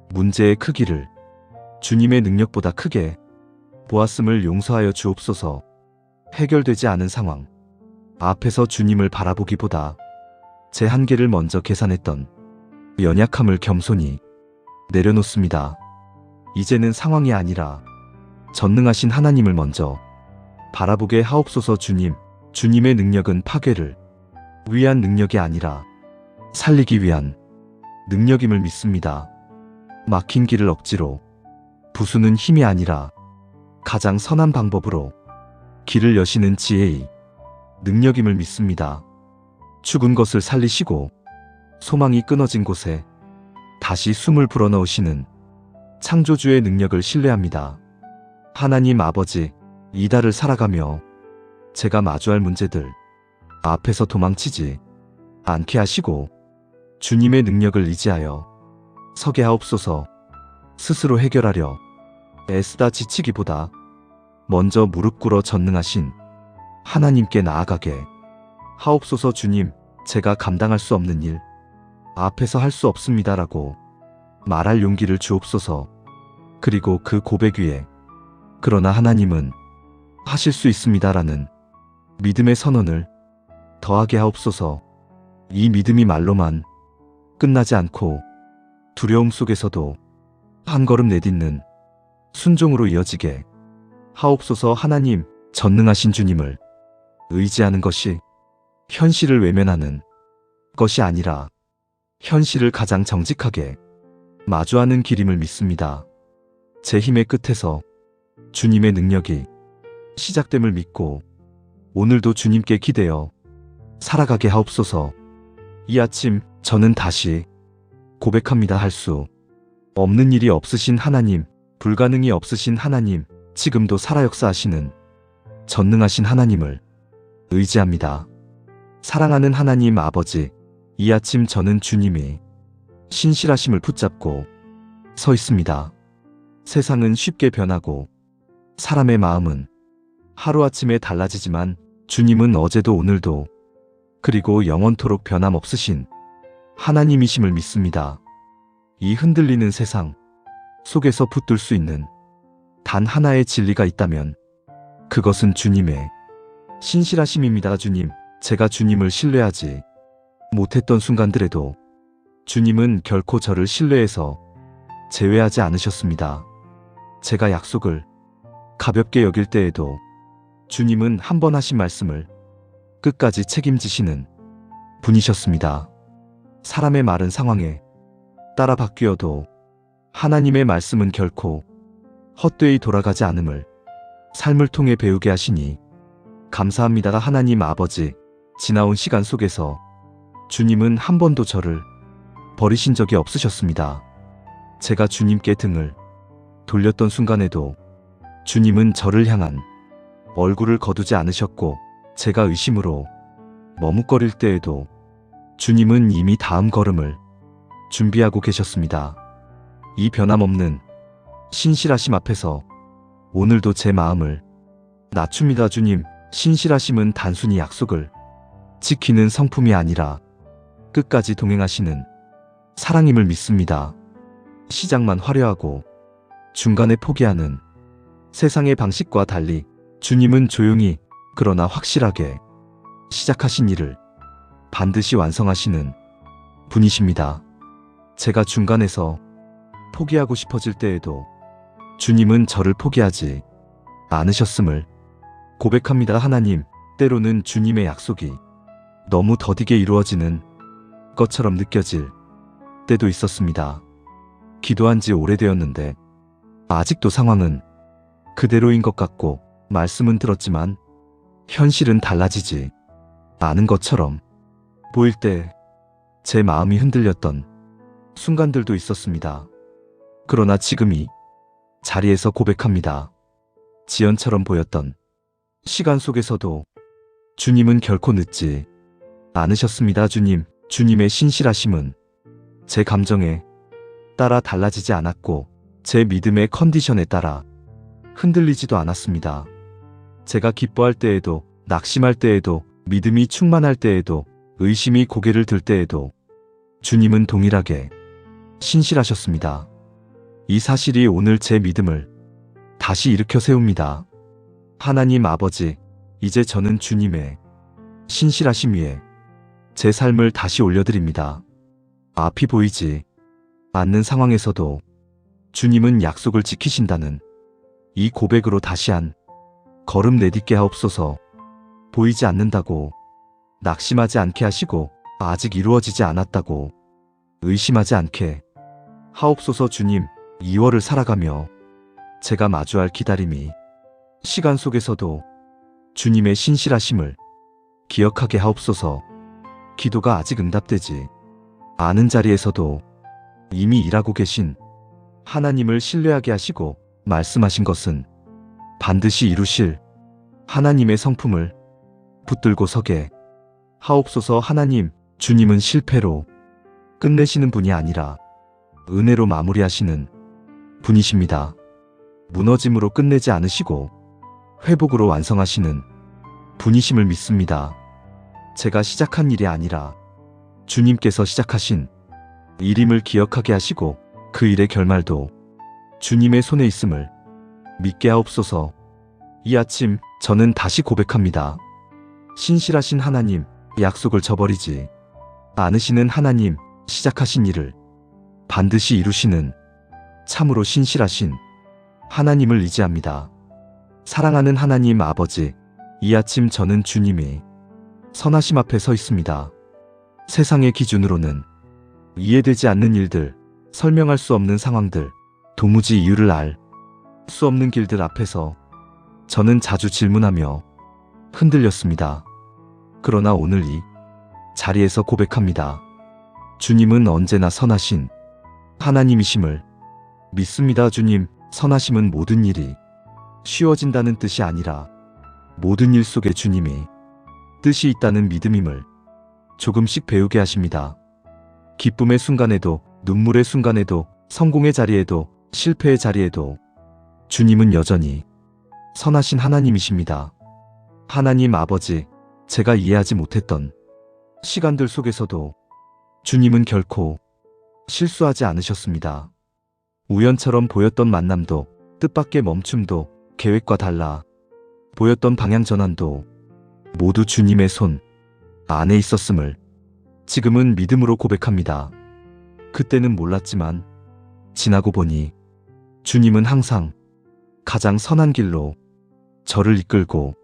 문제의 크기를 주님의 능력보다 크게 보았음을 용서하여 주옵소서. 해결되지 않은 상황 앞에서 주님을 바라보기보다 제 한계를 먼저 계산했던 연약함을 겸손히 내려놓습니다. 이제는 상황이 아니라 전능하신 하나님을 먼저 바라보게 하옵소서. 주님의 능력은 파괴를 위한 능력이 아니라 살리기 위한 능력임을 믿습니다. 막힌 길을 억지로 부수는 힘이 아니라 가장 선한 방법으로 길을 여시는 지혜의 능력임을 믿습니다. 죽은 것을 살리시고 소망이 끊어진 곳에 다시 숨을 불어넣으시는 창조주의 능력을 신뢰합니다. 하나님 아버지, 이 달을 살아가며 제가 마주할 문제들 앞에서 도망치지 않게 하시고 주님의 능력을 의지하여 서게 하옵소서. 스스로 해결하려 애쓰다 지치기보다 먼저 무릎 꿇어 전능하신 하나님께 나아가게 하옵소서. 주님, 제가 감당할 수 없는 일 앞에서 할 수 없습니다라고 말할 용기를 주옵소서. 그리고 그 고백 위에 그러나 하나님은 하실 수 있습니다라는 믿음의 선언을 더하게 하옵소서. 이 믿음이 말로만 끝나지 않고 두려움 속에서도 한 걸음 내딛는 순종으로 이어지게 하옵소서. 하나님, 전능하신 주님을 의지하는 것이 현실을 외면하는 것이 아니라 현실을 가장 정직하게 마주하는 길임을 믿습니다. 제 힘의 끝에서 주님의 능력이 시작됨을 믿고 오늘도 주님께 기대어 살아가게 하옵소서. 이 아침 저는 다시 고백합니다. 할 수 없는 일이 없으신 하나님, 불가능이 없으신 하나님, 지금도 살아 역사하시는 전능하신 하나님을 의지합니다. 사랑하는 하나님 아버지, 이 아침 저는 주님이 신실하심을 붙잡고 서 있습니다. 세상은 쉽게 변하고 사람의 마음은 하루아침에 달라지지만 주님은 어제도 오늘도 그리고 영원토록 변함없으신 하나님이심을 믿습니다. 이 흔들리는 세상 속에서 붙들 수 있는 단 하나의 진리가 있다면 그것은 주님의 신실하심입니다. 주님, 제가 주님을 신뢰하지 못했던 순간들에도 주님은 결코 저를 신뢰해서 제외하지 않으셨습니다. 제가 약속을 가볍게 여길 때에도 주님은 한 번 하신 말씀을 끝까지 책임지시는 분이셨습니다. 사람의 말은 상황에 따라 바뀌어도 하나님의 말씀은 결코 헛되이 돌아가지 않음을 삶을 통해 배우게 하시니 감사합니다. 하나님 아버지, 지나온 시간 속에서 주님은 한 번도 저를 버리신 적이 없으셨습니다. 제가 주님께 등을 돌렸던 순간에도 주님은 저를 향한 얼굴을 거두지 않으셨고, 제가 의심으로 머뭇거릴 때에도 주님은 이미 다음 걸음을 준비하고 계셨습니다. 이 변함없는 신실하심 앞에서 오늘도 제 마음을 낮춥니다. 주님, 신실하심은 단순히 약속을 지키는 성품이 아니라 끝까지 동행하시는 사랑임을 믿습니다. 시작만 화려하고 중간에 포기하는 세상의 방식과 달리 주님은 조용히 그러나 확실하게 시작하신 일을 반드시 완성하시는 분이십니다. 제가 중간에서 포기하고 싶어질 때에도 주님은 저를 포기하지 않으셨음을 고백합니다. 하나님, 때로는 주님의 약속이 너무 더디게 이루어지는 것처럼 느껴질 때도 있었습니다. 기도한 지 오래되었는데 아직도 상황은 그대로인 것 같고 말씀은 들었지만 현실은 달라지지 않은 것처럼 보일 때 제 마음이 흔들렸던 순간들도 있었습니다. 그러나 지금 이 자리에서 고백합니다. 지연처럼 보였던 시간 속에서도 주님은 결코 늦지 않으셨습니다. 주님의 신실하심은 제 감정에 따라 달라지지 않았고 제 믿음의 컨디션에 따라 흔들리지도 않았습니다. 제가 기뻐할 때에도, 낙심할 때에도, 믿음이 충만할 때에도, 의심이 고개를 들 때에도 주님은 동일하게 신실하셨습니다. 이 사실이 오늘 제 믿음을 다시 일으켜 세웁니다. 하나님 아버지, 이제 저는 주님의 신실하심 위에 제 삶을 다시 올려드립니다. 앞이 보이지 않는 상황에서도 주님은 약속을 지키신다는 이 고백으로 다시 한 걸음 내딛게 하옵소서. 보이지 않는다고 낙심하지 않게 하시고 아직 이루어지지 않았다고 의심하지 않게 하옵소서. 주님, 2월을 살아가며 제가 마주할 기다림이 시간 속에서도 주님의 신실하심을 기억하게 하옵소서. 기도가 아직 응답되지 않은 자리에서도 이미 일하고 계신 하나님을 신뢰하게 하시고 말씀하신 것은 반드시 이루실 하나님의 성품을 붙들고 서게 하옵소서. 하나님, 주님은 실패로 끝내시는 분이 아니라 은혜로 마무리하시는 분이십니다. 무너짐으로 끝내지 않으시고 회복으로 완성하시는 분이심을 믿습니다. 제가 시작한 일이 아니라 주님께서 시작하신 일임을 기억하게 하시고 그 일의 결말도 주님의 손에 있음을 믿게 하옵소서. 이 아침 저는 다시 고백합니다. 신실하신 하나님, 약속을 저버리지 않으시는 하나님, 시작하신 일을 반드시 이루시는 참으로 신실하신 하나님을 의지합니다. 사랑하는 하나님 아버지, 이 아침 저는 주님의 선하심 앞에 서 있습니다. 세상의 기준으로는 이해되지 않는 일들, 설명할 수 없는 상황들, 도무지 이유를 알 수 없는 길들 앞에서 저는 자주 질문하며 흔들렸습니다. 그러나 오늘 이 자리에서 고백합니다. 주님은 언제나 선하신 하나님이심을 믿습니다. 주님, 선하심은 모든 일이 쉬워진다는 뜻이 아니라 모든 일 속에 주님이 뜻이 있다는 믿음임을 조금씩 배우게 하십니다. 기쁨의 순간에도, 눈물의 순간에도, 성공의 자리에도, 실패의 자리에도 주님은 여전히 선하신 하나님이십니다. 하나님 아버지, 제가 이해하지 못했던 시간들 속에서도 주님은 결코 실수하지 않으셨습니다. 우연처럼 보였던 만남도, 뜻밖의 멈춤도, 계획과 달라 보였던 방향 전환도 모두 주님의 손 안에 있었음을 지금은 믿음으로 고백합니다. 그때는 몰랐지만 지나고 보니 주님은 항상 가장 선한 길로 저를 이끌고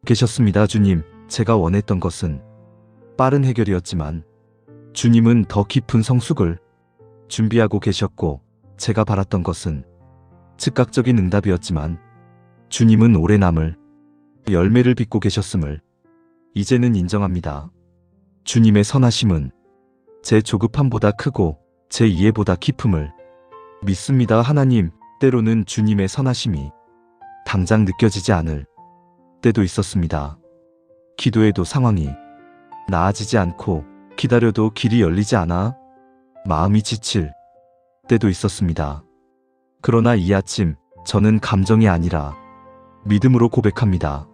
계셨습니다. 주님, 제가 원했던 것은 빠른 해결이었지만 주님은 더 깊은 성숙을 준비하고 계셨고, 제가 바랐던 것은 즉각적인 응답이었지만 주님은 오래 남을 열매를 빚고 계셨음을 이제는 인정합니다. 주님의 선하심은 제 조급함보다 크고 제 이해보다 깊음을 믿습니다. 하나님, 때로는 주님의 선하심이 당장 느껴지지 않을 때도 있었습니다. 기도해도 상황이 나아지지 않고 기다려도 길이 열리지 않아 마음이 지칠 때도 있었습니다. 그러나 이 아침 저는 감정이 아니라 믿음으로 고백합니다.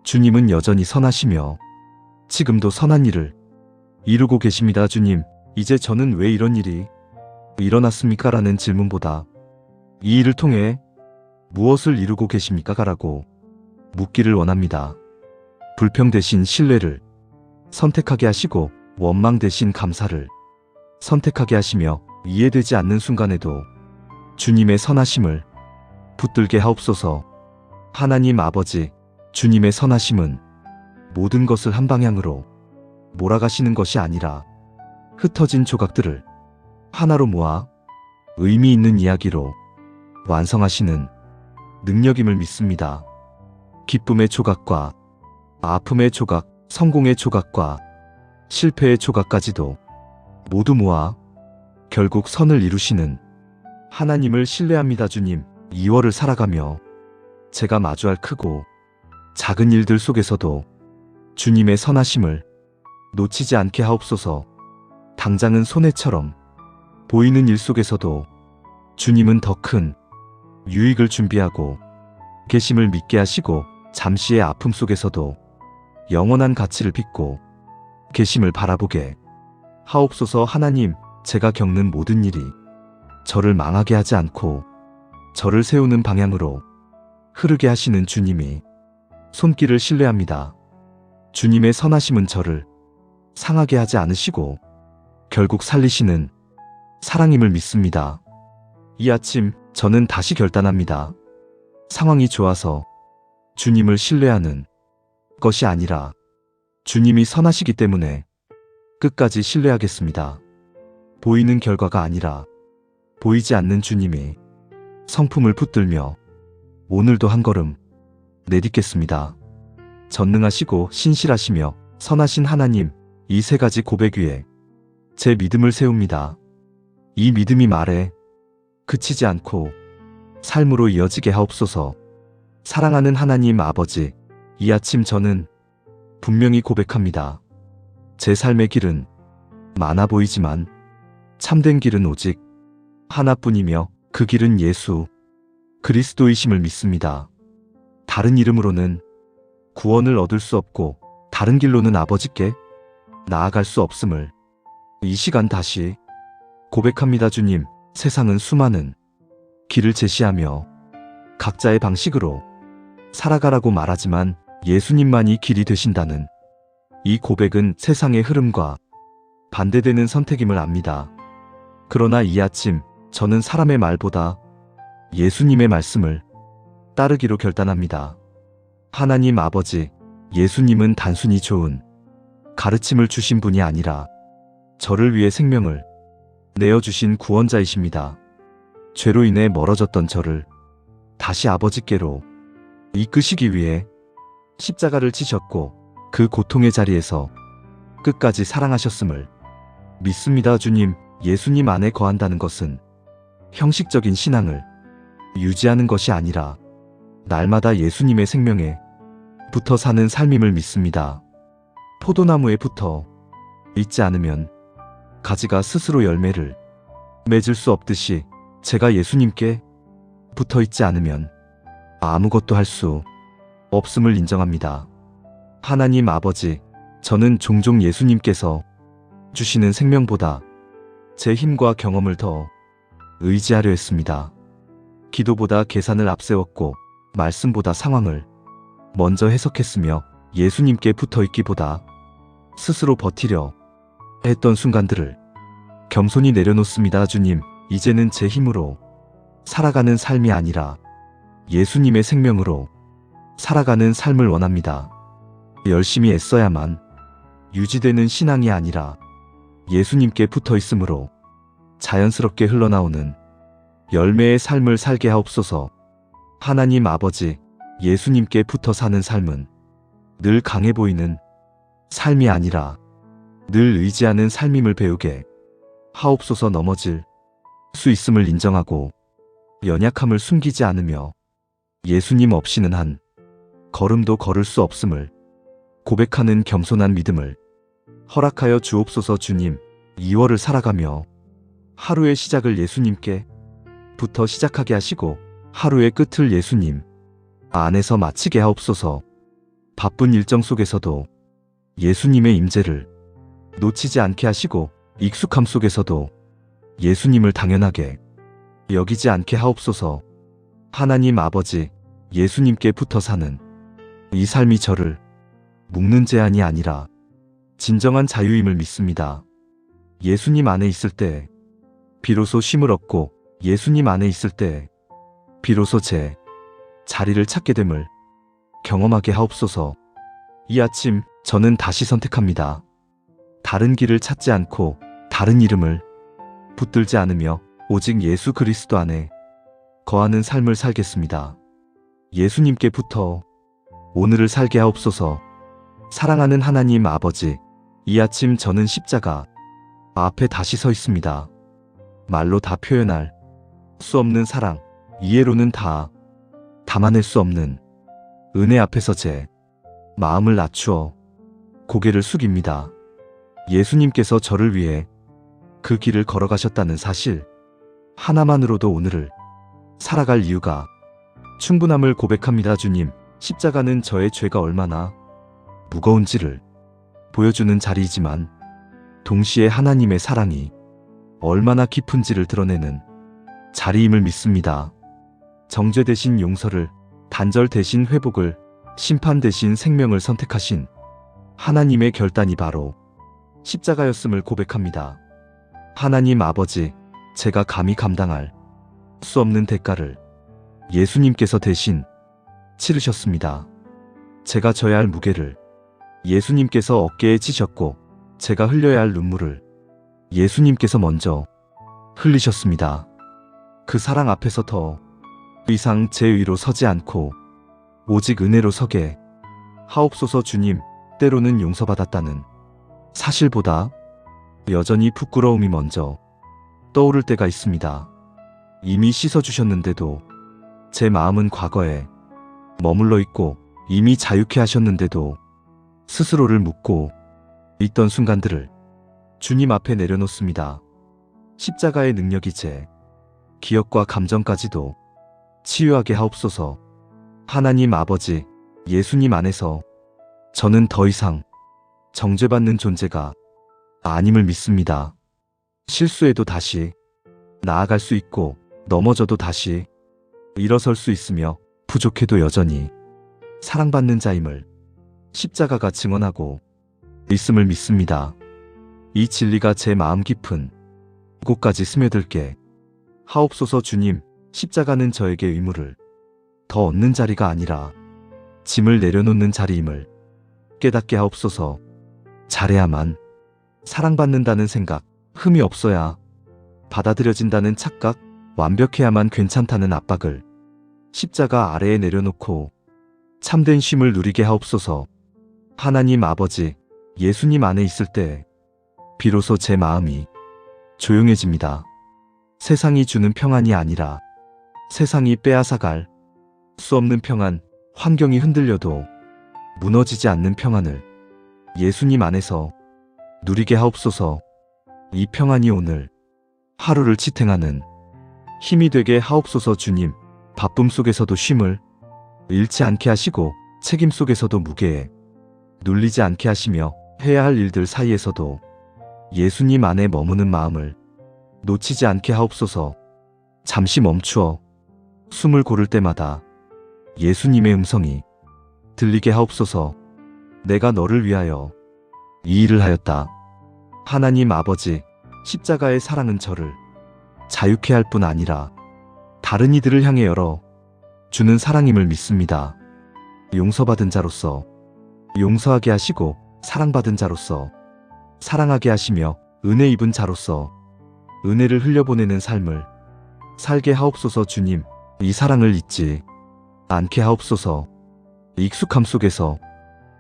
주님은 여전히 선하시며 지금도 선한 일을 이루고 계십니다. 주님, 이제 저는 왜 이런 일이 일어났습니까? 라는 질문보다 이 일을 통해 무엇을 이루고 계십니까? 라고 묻기를 원합니다. 불평 대신 신뢰를 선택하게 하시고 원망 대신 감사를 선택하게 하시며 이해되지 않는 순간에도 주님의 선하심을 붙들게 하옵소서. 하나님 아버지, 주님의 선하심은 모든 것을 한 방향으로 몰아가시는 것이 아니라 흩어진 조각들을 하나로 모아 의미 있는 이야기로 완성하시는 능력임을 믿습니다. 기쁨의 조각과 아픔의 조각, 성공의 조각과 실패의 조각까지도 모두 모아 결국 선을 이루시는 하나님을 신뢰합니다. 주님, 2월을 살아가며 제가 마주할 크고 작은 일들 속에서도 주님의 선하심을 놓치지 않게 하옵소서. 당장은 손해처럼 보이는 일 속에서도 주님은 더 큰 유익을 준비하고 계심을 믿게 하시고 잠시의 아픔 속에서도 영원한 가치를 빚고 계심을 바라보게 하옵소서. 하나님, 제가 겪는 모든 일이 저를 망하게 하지 않고 저를 세우는 방향으로 흐르게 하시는 주님이 손길을 신뢰합니다. 주님의 선하심은 저를 상하게 하지 않으시고 결국 살리시는 사랑임을 믿습니다. 이 아침 저는 다시 결단합니다. 상황이 좋아서 주님을 신뢰하는 것이 아니라 주님이 선하시기 때문에 끝까지 신뢰하겠습니다. 보이는 결과가 아니라 보이지 않는 주님이 성품을 붙들며 오늘도 한 걸음 내딛겠습니다. 전능하시고 신실하시며 선하신 하나님, 이 세 가지 고백 위에 제 믿음을 세웁니다. 이 믿음이 말에 그치지 않고 삶으로 이어지게 하옵소서. 사랑하는 하나님 아버지, 이 아침 저는 분명히 고백합니다. 제 삶의 길은 많아 보이지만 참된 길은 오직 하나뿐이며 그 길은 예수 그리스도이심을 믿습니다. 다른 이름으로는 구원을 얻을 수 없고 다른 길로는 아버지께 나아갈 수 없음을 이 시간 다시 고백합니다. 주님, 세상은 수많은 길을 제시하며 각자의 방식으로 살아가라고 말하지만 예수님만이 길이 되신다는 이 고백은 세상의 흐름과 반대되는 선택임을 압니다. 그러나 이 아침 저는 사람의 말보다 예수님의 말씀을 따르기로 결단합니다. 하나님 아버지, 예수님은 단순히 좋은 가르침을 주신 분이 아니라 저를 위해 생명을 내어주신 구원자이십니다. 죄로 인해 멀어졌던 저를 다시 아버지께로 이끄시기 위해 십자가를 지셨고 그 고통의 자리에서 끝까지 사랑하셨음을 믿습니다. 주님, 예수님 안에 거한다는 것은 형식적인 신앙을 유지하는 것이 아니라 날마다 예수님의 생명에 붙어 사는 삶임을 믿습니다. 포도나무에 붙어 있지 않으면 가지가 스스로 열매를 맺을 수 없듯이 제가 예수님께 붙어 있지 않으면 아무것도 할 수 없음을 인정합니다. 하나님 아버지, 저는 종종 예수님께서 주시는 생명보다 제 힘과 경험을 더 의지하려 했습니다. 기도보다 계산을 앞세웠고 말씀보다 상황을 먼저 해석했으며 예수님께 붙어 있기보다 스스로 버티려 했던 순간들을 겸손히 내려놓습니다. 주님, 이제는 제 힘으로 살아가는 삶이 아니라 예수님의 생명으로 살아가는 삶을 원합니다. 열심히 애써야만 유지되는 신앙이 아니라 예수님께 붙어 있으므로 자연스럽게 흘러나오는 열매의 삶을 살게 하옵소서. 하나님 아버지, 예수님께 붙어 사는 삶은 늘 강해 보이는 삶이 아니라 늘 의지하는 삶임을 배우게 하옵소서. 넘어질 수 있음을 인정하고 연약함을 숨기지 않으며 예수님 없이는 한 걸음도 걸을 수 없음을 고백하는 겸손한 믿음을 허락하여 주옵소서. 주님, 2월을 살아가며 하루의 시작을 예수님께 부터 시작하게 하시고 하루의 끝을 예수님 안에서 마치게 하옵소서. 바쁜 일정 속에서도 예수님의 임재를 놓치지 않게 하시고 익숙함 속에서도 예수님을 당연하게 여기지 않게 하옵소서. 하나님 아버지, 예수님께 붙어 사는 이 삶이 저를 묶는 제한이 아니라 진정한 자유임을 믿습니다. 예수님 안에 있을 때 비로소 쉼을 얻고 예수님 안에 있을 때 비로소 제 자리를 찾게 됨을 경험하게 하옵소서. 이 아침 저는 다시 선택합니다. 다른 길을 찾지 않고 다른 이름을 붙들지 않으며 오직 예수 그리스도 안에 거하는 삶을 살겠습니다. 예수님께 붙어 오늘을 살게 하옵소서. 사랑하는 하나님 아버지, 이 아침 저는 십자가 앞에 다시 서 있습니다. 말로 다 표현할 수 없는 사랑, 이해로는 다 담아낼 수 없는 은혜 앞에서 제 마음을 낮추어 고개를 숙입니다. 예수님께서 저를 위해 그 길을 걸어가셨다는 사실 하나만으로도 오늘을 살아갈 이유가 충분함을 고백합니다. 주님, 십자가는 저의 죄가 얼마나 무거운지를 보여주는 자리이지만 동시에 하나님의 사랑이 얼마나 깊은지를 드러내는 자리임을 믿습니다. 정죄 대신 용서를, 단절 대신 회복을, 심판 대신 생명을 선택하신 하나님의 결단이 바로 십자가였음을 고백합니다. 하나님 아버지, 제가 감히 감당할 수 없는 대가를 예수님께서 대신 치르셨습니다. 제가 져야 할 무게를 예수님께서 어깨에 지셨고, 제가 흘려야 할 눈물을 예수님께서 먼저 흘리셨습니다. 그 사랑 앞에서 더 이상 제 의로 서지 않고 오직 은혜로 서게 하옵소서. 주님, 때로는 용서받았다는 사실보다 여전히 부끄러움이 먼저 떠오를 때가 있습니다. 이미 씻어주셨는데도 제 마음은 과거에 머물러 있고, 이미 자유케 하셨는데도 스스로를 묻고 있던 순간들을 주님 앞에 내려놓습니다. 십자가의 능력이 제 기억과 감정까지도 치유하게 하옵소서. 하나님 아버지, 예수님 안에서 저는 더 이상 정죄받는 존재가 아님을 믿습니다. 실수해도 다시 나아갈 수 있고, 넘어져도 다시 일어설 수 있으며, 부족해도 여전히 사랑받는 자임을 십자가가 증언하고 있음을 믿습니다. 이 진리가 제 마음 깊은 곳까지 스며들게 하옵소서. 주님, 십자가는 저에게 의무를 더 얻는 자리가 아니라 짐을 내려놓는 자리임을 깨닫게 하옵소서. 잘해야만 사랑받는다는 생각, 흠이 없어야 받아들여진다는 착각, 완벽해야만 괜찮다는 압박을 십자가 아래에 내려놓고 참된 쉼을 누리게 하옵소서. 하나님 아버지, 예수님 안에 있을 때 비로소 제 마음이 조용해집니다. 세상이 주는 평안이 아니라 세상이 빼앗아갈 수 없는 평안, 환경이 흔들려도 무너지지 않는 평안을 예수님 안에서 누리게 하옵소서. 이 평안이 오늘 하루를 지탱하는 힘이 되게 하옵소서. 주님, 바쁨 속에서도 쉼을 잃지 않게 하시고, 책임 속에서도 무게에 눌리지 않게 하시며, 해야 할 일들 사이에서도 예수님 안에 머무는 마음을 놓치지 않게 하옵소서. 잠시 멈추어 숨을 고를 때마다 예수님의 음성이 들리게 하옵소서. 내가 너를 위하여 이 일을 하였다. 하나님 아버지, 십자가의 사랑은 저를 자유케 할 뿐 아니라 다른 이들을 향해 열어 주는 사랑임을 믿습니다. 용서받은 자로서 용서하게 하시고, 사랑받은 자로서 사랑하게 하시며, 은혜 입은 자로서 은혜를 흘려보내는 삶을 살게 하옵소서. 주님, 이 사랑을 잊지 않게 하옵소서. 익숙함 속에서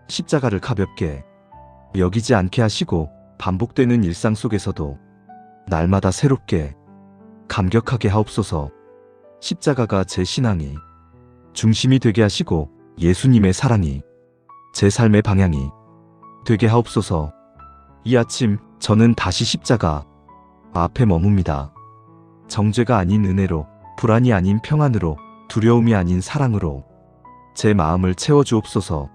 십자가를 가볍게 여기지 않게 하시고, 반복되는 일상 속에서도 날마다 새롭게 감격하게 하옵소서. 십자가가 제 신앙이 중심이 되게 하시고, 예수님의 사랑이 제 삶의 방향이 되게 하옵소서. 이 아침 저는 다시 십자가 앞에 머뭅니다. 정죄가 아닌 은혜로, 불안이 아닌 평안으로, 두려움이 아닌 사랑으로 제 마음을 채워주옵소서.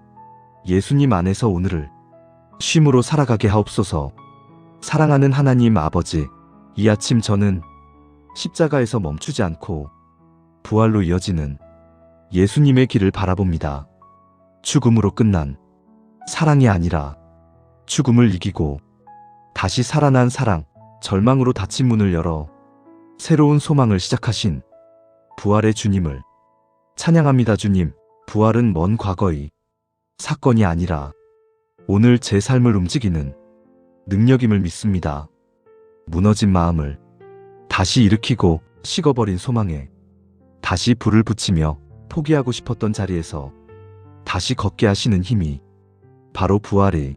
예수님 안에서 오늘을 쉼으로 살아가게 하옵소서. 사랑하는 하나님 아버지, 이 아침 저는 십자가에서 멈추지 않고 부활로 이어지는 예수님의 길을 바라봅니다. 죽음으로 끝난 사랑이 아니라 죽음을 이기고 다시 살아난 사랑, 절망으로 닫힌 문을 열어 새로운 소망을 시작하신 부활의 주님을 찬양합니다. 주님, 부활은 먼 과거의 사건이 아니라 오늘 제 삶을 움직이는 능력임을 믿습니다. 무너진 마음을 다시 일으키고, 식어버린 소망에 다시 불을 붙이며, 포기하고 싶었던 자리에서 다시 걷게 하시는 힘이 바로 부활의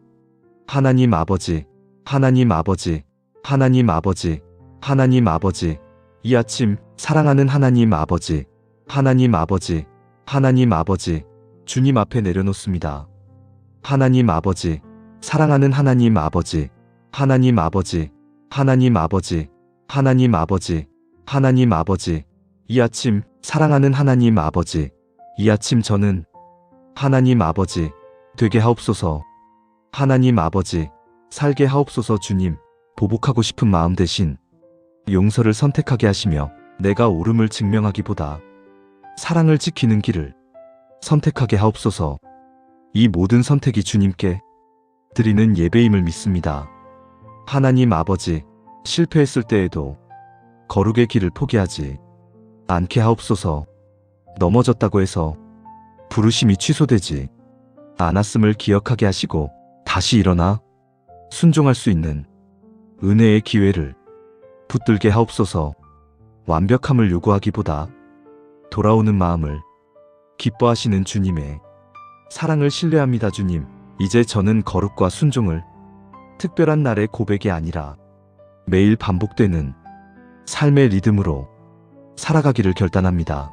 하나님 아버지, 하나님 아버지, 하나님 아버지, 하나님 아버지. 이 아침 사랑하는 하나님 아버지, 하나님 아버지, 하나님 아버지, 주님 앞에 내려놓습니다. 하나님 아버지, 사랑하는 하나님 아버지, 하나님 아버지, 하나님 아버지, 하나님 아버지, 하나님 아버지, 이 아침 사랑하는 하나님 아버지, 이 아침 저는 하나님 아버지 되게 하옵소서. 하나님 아버지 살게 하옵소서. 주님, 보복하고 싶은 마음 대신 용서를 선택하게 하시며 내가 옳음을 증명하기보다 사랑을 지키는 길을 선택하게 하옵소서. 이 모든 선택이 주님께 드리는 예배임을 믿습니다. 하나님 아버지, 실패했을 때에도 거룩의 길을 포기하지 않게 하옵소서. 넘어졌다고 해서 부르심이 취소되지 않았음을 기억하게 하시고 다시 일어나 순종할 수 있는 은혜의 기회를 붙들게 하옵소서. 완벽함을 요구하기보다 돌아오는 마음을 기뻐하시는 주님의 사랑을 신뢰합니다. 주님, 이제 저는 거룩과 순종을 특별한 날의 고백이 아니라 매일 반복되는 삶의 리듬으로 살아가기를 결단합니다.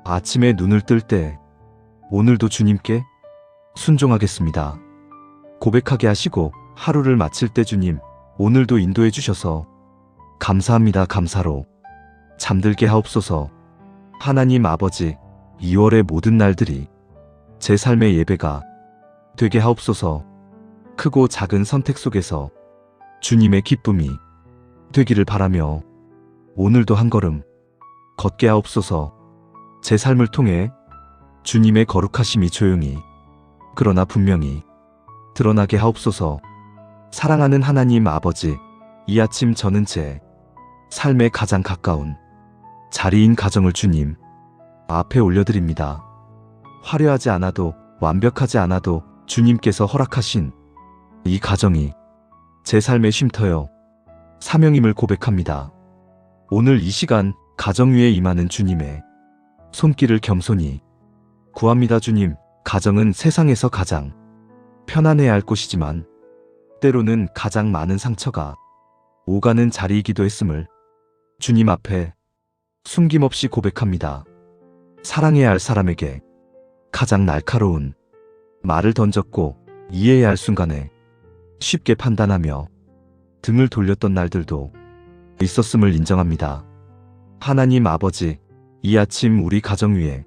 아침에 눈을 뜰 때 오늘도 주님께 순종하겠습니다. 고백하게 하시고 하루를 마칠 때 주님, 오늘도 인도해 주셔서 감사합니다. 감사로 잠들게 하옵소서. 하나님 아버지, 2월의 모든 날들이 제 삶의 예배가 되게 하옵소서. 크고 작은 선택 속에서 주님의 기쁨이 되기를 바라며 오늘도 한 걸음 걷게 하옵소서. 제 삶을 통해 주님의 거룩하심이 조용히 그러나 분명히 드러나게 하옵소서. 사랑하는 하나님 아버지, 이 아침 저는 제 삶에 가장 가까운 자리인 가정을 주님 앞에 올려드립니다. 화려하지 않아도 완벽하지 않아도 주님께서 허락하신 이 가정이 제 삶의 쉼터여 사명임을 고백합니다. 오늘 이 시간 가정 위에 임하는 주님의 손길을 겸손히 구합니다. 주님, 가정은 세상에서 가장 편안해야 할 곳이지만 때로는 가장 많은 상처가 오가는 자리이기도 했음을 주님 앞에 숨김없이 고백합니다. 사랑해야 할 사람에게 가장 날카로운 말을 던졌고 이해해야 할 순간에 쉽게 판단하며 등을 돌렸던 날들도 있었음을 인정합니다. 하나님 아버지, 이 아침 우리 가정 위에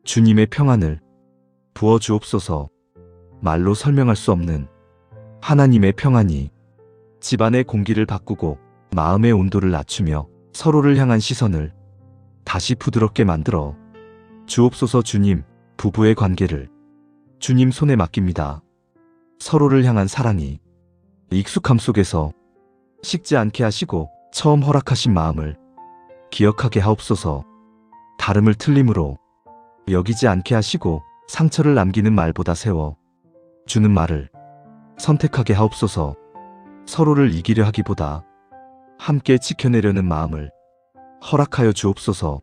주님의 평안을 부어 주옵소서. 말로 설명할 수 없는 하나님의 평안이 집안의 공기를 바꾸고 마음의 온도를 낮추며 서로를 향한 시선을 다시 부드럽게 만들어 주옵소서. 주님, 부부의 관계를 주님 손에 맡깁니다. 서로를 향한 사랑이 익숙함 속에서 식지 않게 하시고 처음 허락하신 마음을 기억하게 하옵소서. 다름을 틀림으로 여기지 않게 하시고 상처를 남기는 말보다 세워 주는 말을 선택하게 하옵소서. 서로를 이기려 하기보다 함께 지켜내려는 마음을 허락하여 주옵소서.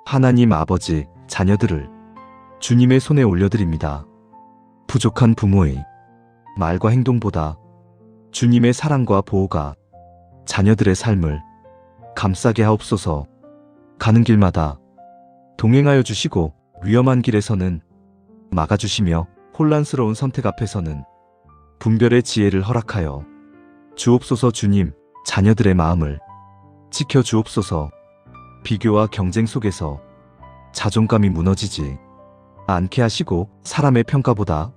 하나님 아버지, 자녀들을 주님의 손에 올려드립니다. 부족한 부모의 말과 행동보다 주님의 사랑과 보호가 자녀들의 삶을 감싸게 하옵소서. 가는 길마다 동행하여 주시고 위험한 길에서는 막아주시며 혼란스러운 선택 앞에서는 분별의 지혜를 허락하여 주옵소서. 주님, 자녀들의 마음을 지켜 주옵소서. 비교와 경쟁 속에서 자존감이 무너지지 않게 하시고 사람의 평가보다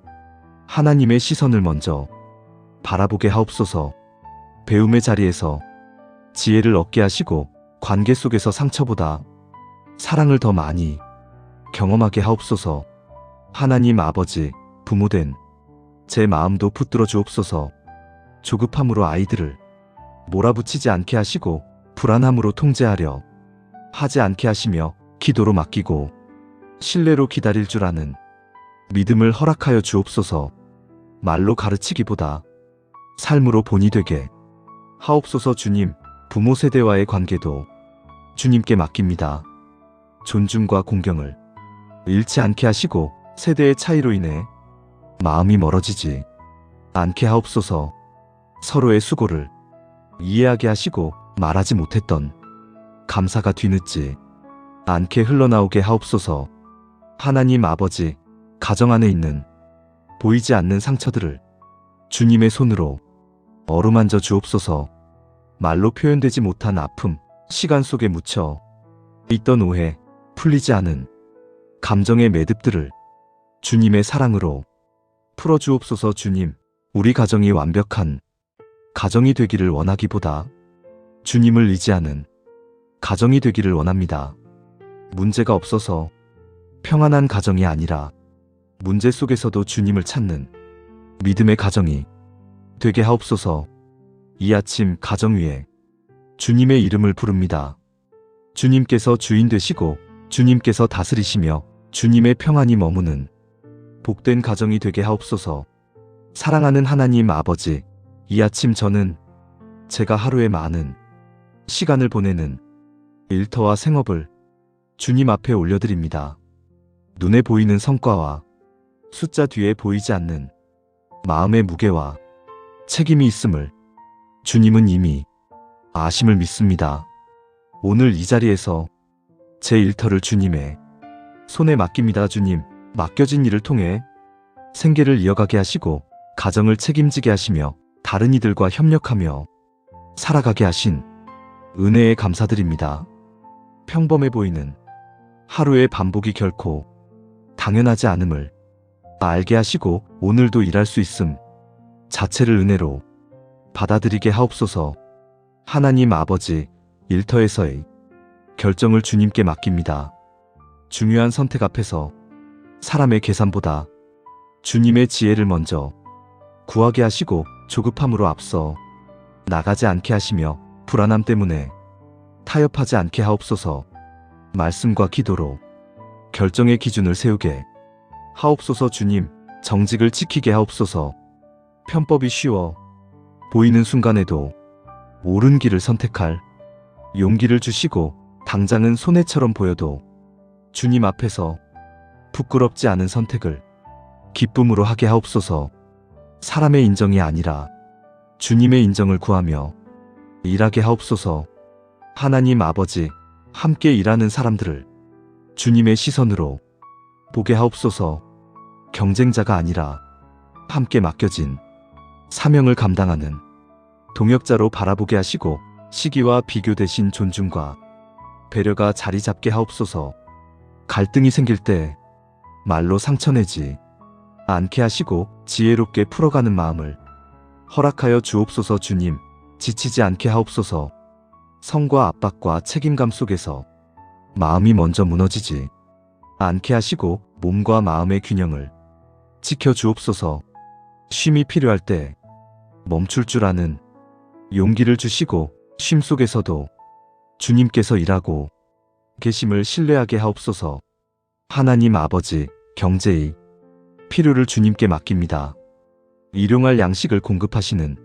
하나님의 시선을 먼저 바라보게 하옵소서. 배움의 자리에서 지혜를 얻게 하시고 관계 속에서 상처보다 사랑을 더 많이 경험하게 하옵소서. 하나님 아버지, 부모된 제 마음도 붙들어 주옵소서. 조급함으로 아이들을 몰아붙이지 않게 하시고 불안함으로 통제하려 하지 않게 하시며 기도로 맡기고 신뢰로 기다릴 줄 아는 믿음을 허락하여 주옵소서. 말로 가르치기보다 삶으로 본이 되게 하옵소서. 주님, 부모 세대와의 관계도 주님께 맡깁니다. 존중과 공경을 잃지 않게 하시고 세대의 차이로 인해 마음이 멀어지지 않게 하옵소서. 서로의 수고를 이해하게 하시고 말하지 못했던 감사가 뒤늦지 않게 흘러나오게 하옵소서. 하나님 아버지, 가정 안에 있는 보이지 않는 상처들을 주님의 손으로 어루만져 주옵소서. 말로 표현되지 못한 아픔, 시간 속에 묻혀 있던 오해, 풀리지 않은 감정의 매듭들을 주님의 사랑으로 풀어주옵소서. 주님, 우리 가정이 완벽한 가정이 되기를 원하기보다 주님을 의지하는 가정이 되기를 원합니다. 문제가 없어서 평안한 가정이 아니라 문제 속에서도 주님을 찾는 믿음의 가정이 되게 하옵소서. 이 아침 가정 위에 주님의 이름을 부릅니다. 주님께서 주인 되시고 주님께서 다스리시며 주님의 평안이 머무는 복된 가정이 되게 하옵소서. 사랑하는 하나님 아버지, 이 아침 저는 제가 하루에 많은 시간을 보내는 일터와 생업을 주님 앞에 올려드립니다. 눈에 보이는 성과와 숫자 뒤에 보이지 않는 마음의 무게와 책임이 있음을 주님은 이미 아심을 믿습니다. 오늘 이 자리에서 제 일터를 주님의 손에 맡깁니다. 주님, 맡겨진 일을 통해 생계를 이어가게 하시고 가정을 책임지게 하시며 다른 이들과 협력하며 살아가게 하신 은혜에 감사드립니다. 평범해 보이는 하루의 반복이 결코 당연하지 않음을 알게 하시고 오늘도 일할 수 있음 자체를 은혜로 받아들이게 하옵소서. 하나님 아버지, 일터에서의 결정을 주님께 맡깁니다. 중요한 선택 앞에서 사람의 계산보다 주님의 지혜를 먼저 구하게 하시고 조급함으로 앞서 나가지 않게 하시며 불안함 때문에 타협하지 않게 하옵소서. 말씀과 기도로 결정의 기준을 세우게 하옵소서. 주님, 정직을 지키게 하옵소서. 편법이 쉬워 보이는 순간에도 옳은 길을 선택할 용기를 주시고 당장은 손해처럼 보여도 주님 앞에서 부끄럽지 않은 선택을 기쁨으로 하게 하옵소서. 사람의 인정이 아니라 주님의 인정을 구하며 일하게 하옵소서. 하나님 아버지, 함께 일하는 사람들을 주님의 시선으로 보게 하옵소서. 경쟁자가 아니라 함께 맡겨진 사명을 감당하는 동역자로 바라보게 하시고 시기와 비교 대신 존중과 배려가 자리 잡게 하옵소서. 갈등이 생길 때 말로 상처내지 않게 하시고 지혜롭게 풀어가는 마음을 허락하여 주옵소서. 주님, 지치지 않게 하옵소서. 성과 압박과 책임감 속에서 마음이 먼저 무너지지 않게 하시고 몸과 마음의 균형을 지켜주옵소서. 쉼이 필요할 때 멈출 줄 아는 용기를 주시고 쉼 속에서도 주님께서 일하고 계심을 신뢰하게 하옵소서. 하나님 아버지, 경제의 필요를 주님께 맡깁니다. 일용할 양식을 공급하시는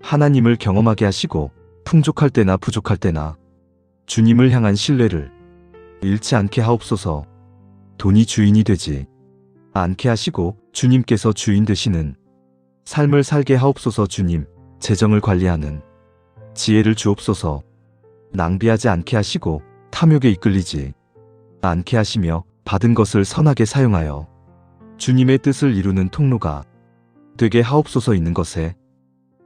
하나님을 경험하게 하시고 풍족할 때나 부족할 때나 주님을 향한 신뢰를 잃지 않게 하옵소서. 돈이 주인이 되지 않게 하시고 주님께서 주인 되시는 삶을 살게 하옵소서. 주님, 재정을 관리하는 지혜를 주옵소서. 낭비하지 않게 하시고 탐욕에 이끌리지 않게 하시며 받은 것을 선하게 사용하여 주님의 뜻을 이루는 통로가 되게 하옵소서. 있는 것에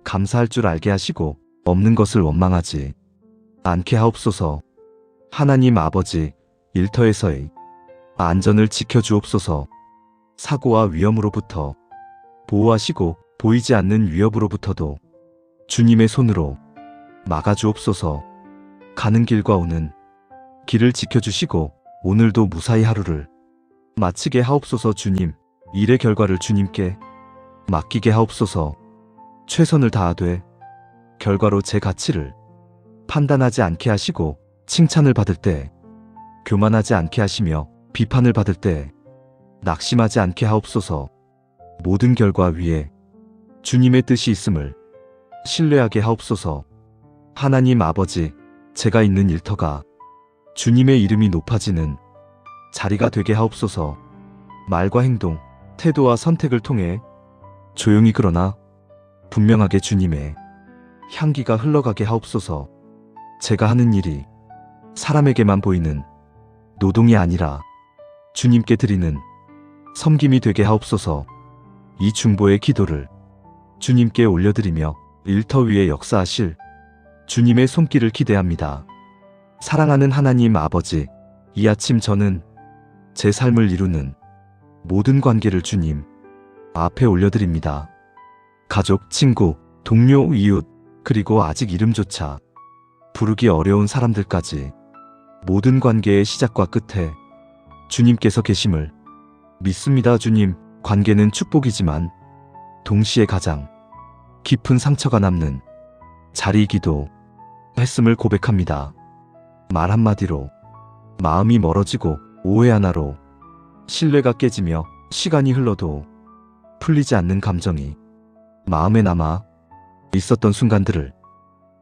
감사할 줄 알게 하시고 없는 것을 원망하지 않게 하옵소서. 하나님 아버지, 일터에서의 안전을 지켜주옵소서. 사고와 위험으로부터 보호하시고 보이지 않는 위협으로부터도 주님의 손으로 막아주옵소서. 가는 길과 오는 길을 지켜주시고 오늘도 무사히 하루를 마치게 하옵소서. 주님, 일의 결과를 주님께 맡기게 하옵소서. 최선을 다하되 결과로 제 가치를 판단하지 않게 하시고 칭찬을 받을 때 교만하지 않게 하시며 비판을 받을 때 낙심하지 않게 하옵소서. 모든 결과 위에 주님의 뜻이 있음을 신뢰하게 하옵소서. 하나님 아버지, 제가 있는 일터가 주님의 이름이 높아지는 자리가 되게 하옵소서. 말과 행동, 태도와 선택을 통해 조용히 그러나 분명하게 주님의 향기가 흘러가게 하옵소서. 제가 하는 일이 사람에게만 보이는 노동이 아니라 주님께 드리는 섬김이 되게 하옵소서. 이 중보의 기도를 주님께 올려드리며 일터 위에 역사하실 주님의 손길을 기대합니다. 사랑하는 하나님 아버지, 이 아침 저는 제 삶을 이루는 모든 관계를 주님 앞에 올려드립니다. 가족, 친구, 동료, 이웃, 그리고 아직 이름조차 부르기 어려운 사람들까지 모든 관계의 시작과 끝에 주님께서 계심을 믿습니다. 주님, 관계는 축복이지만 동시에 가장 깊은 상처가 남는 자리이기도 했음을 고백합니다. 말 한마디로 마음이 멀어지고 오해 하나로 신뢰가 깨지며 시간이 흘러도 풀리지 않는 감정이 마음에 남아 있었던 순간들을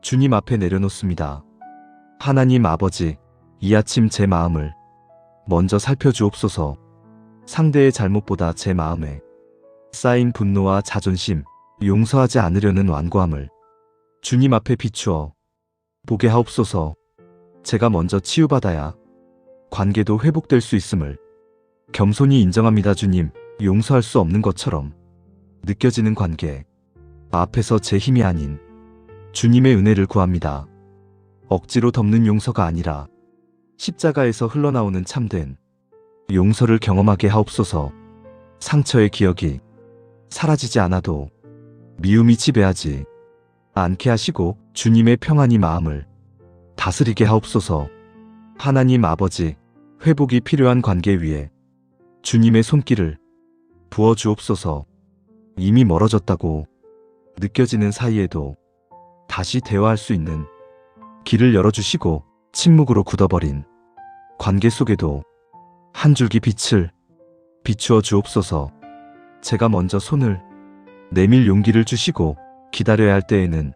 주님 앞에 내려놓습니다. 하나님 아버지, 이 아침 제 마음을 먼저 살펴주옵소서. 상대의 잘못보다 제 마음에 쌓인 분노와 자존심, 용서하지 않으려는 완고함을 주님 앞에 비추어 보게 하옵소서. 제가 먼저 치유받아야 관계도 회복될 수 있음을 겸손히 인정합니다. 주님, 용서할 수 없는 것처럼 느껴지는 관계 앞에서 제 힘이 아닌 주님의 은혜를 구합니다. 억지로 덮는 용서가 아니라 십자가에서 흘러나오는 참된 용서를 경험하게 하옵소서. 상처의 기억이 사라지지 않아도 미움이 지배하지 않게 하시고 주님의 평안이 마음을 다스리게 하옵소서. 하나님 아버지, 회복이 필요한 관계 위에 주님의 손길을 부어주옵소서. 이미 멀어졌다고 느껴지는 사이에도 다시 대화할 수 있는 길을 열어주시고 침묵으로 굳어버린 관계 속에도 한 줄기 빛을 비추어 주옵소서. 제가 먼저 손을 내밀 용기를 주시고 기다려야 할 때에는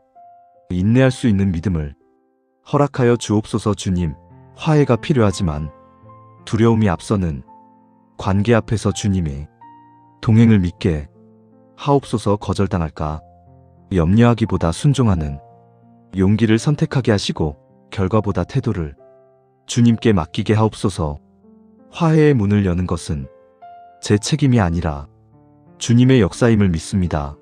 인내할 수 있는 믿음을 허락하여 주옵소서. 주님, 화해가 필요하지만 두려움이 앞서는 관계 앞에서 주님의 동행을 믿게 하옵소서. 거절당할까 염려하기보다 순종하는 용기를 선택하게 하시고 결과보다 태도를 주님께 맡기게 하옵소서. 화해의 문을 여는 것은 제 책임이 아니라 주님의 역사임을 믿습니다.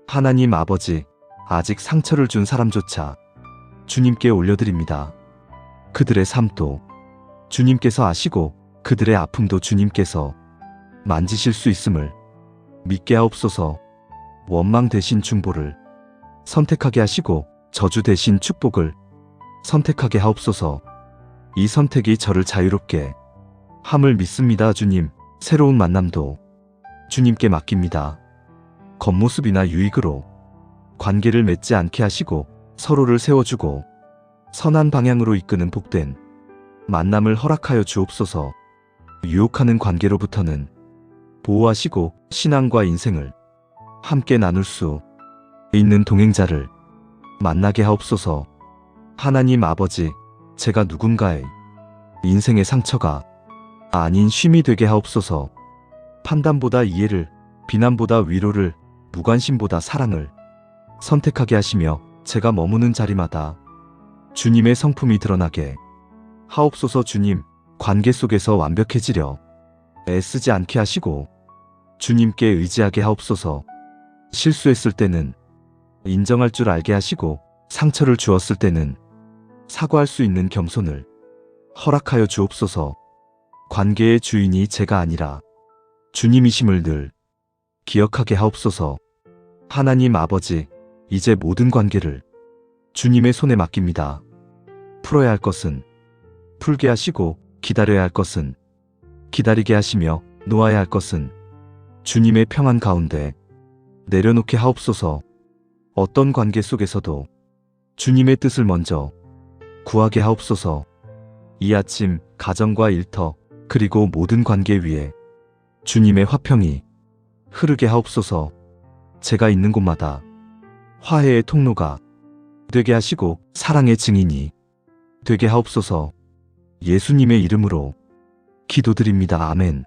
하나님 아버지, 아직 상처를 준 사람조차 주님께 올려드립니다. 그들의 삶도 주님께서 아시고 그들의 아픔도 주님께서 만지실 수 있음을 믿게 하옵소서. 원망 대신 중보를 선택하게 하시고 저주 대신 축복을 선택하게 하옵소서. 이 선택이 저를 자유롭게 함을 믿습니다. 주님, 새로운 만남도 주님께 맡깁니다. 겉모습이나 유익으로 관계를 맺지 않게 하시고 서로를 세워주고 선한 방향으로 이끄는 복된 만남을 허락하여 주옵소서. 유혹하는 관계로부터는 보호하시고 신앙과 인생을 함께 나눌 수 있는 동행자를 만나게 하옵소서. 하나님 아버지, 제가 누군가의 인생의 상처가 아닌 쉼이 되게 하옵소서. 판단보다 이해를, 비난보다 위로를, 무관심보다 사랑을 선택하게 하시며 제가 머무는 자리마다 주님의 성품이 드러나게 하옵소서. 주님, 관계 속에서 완벽해지려 애쓰지 않게 하시고 주님께 의지하게 하옵소서. 실수했을 때는 인정할 줄 알게 하시고 상처를 주었을 때는 사과할 수 있는 겸손을 허락하여 주옵소서. 관계의 주인이 제가 아니라 주님이심을 늘 기억하게 하옵소서. 하나님 아버지, 이제 모든 관계를 주님의 손에 맡깁니다. 풀어야 할 것은 풀게 하시고 기다려야 할 것은 기다리게 하시며 놓아야 할 것은 주님의 평안 가운데 내려놓게 하옵소서. 어떤 관계 속에서도 주님의 뜻을 먼저 구하게 하옵소서. 이 아침 가정과 일터 그리고 모든 관계 위에 주님의 화평이 흐르게 하옵소서. 제가 있는 곳마다 화해의 통로가 되게 하시고 사랑의 증인이 되게 하옵소서. 예수님의 이름으로 기도드립니다. 아멘.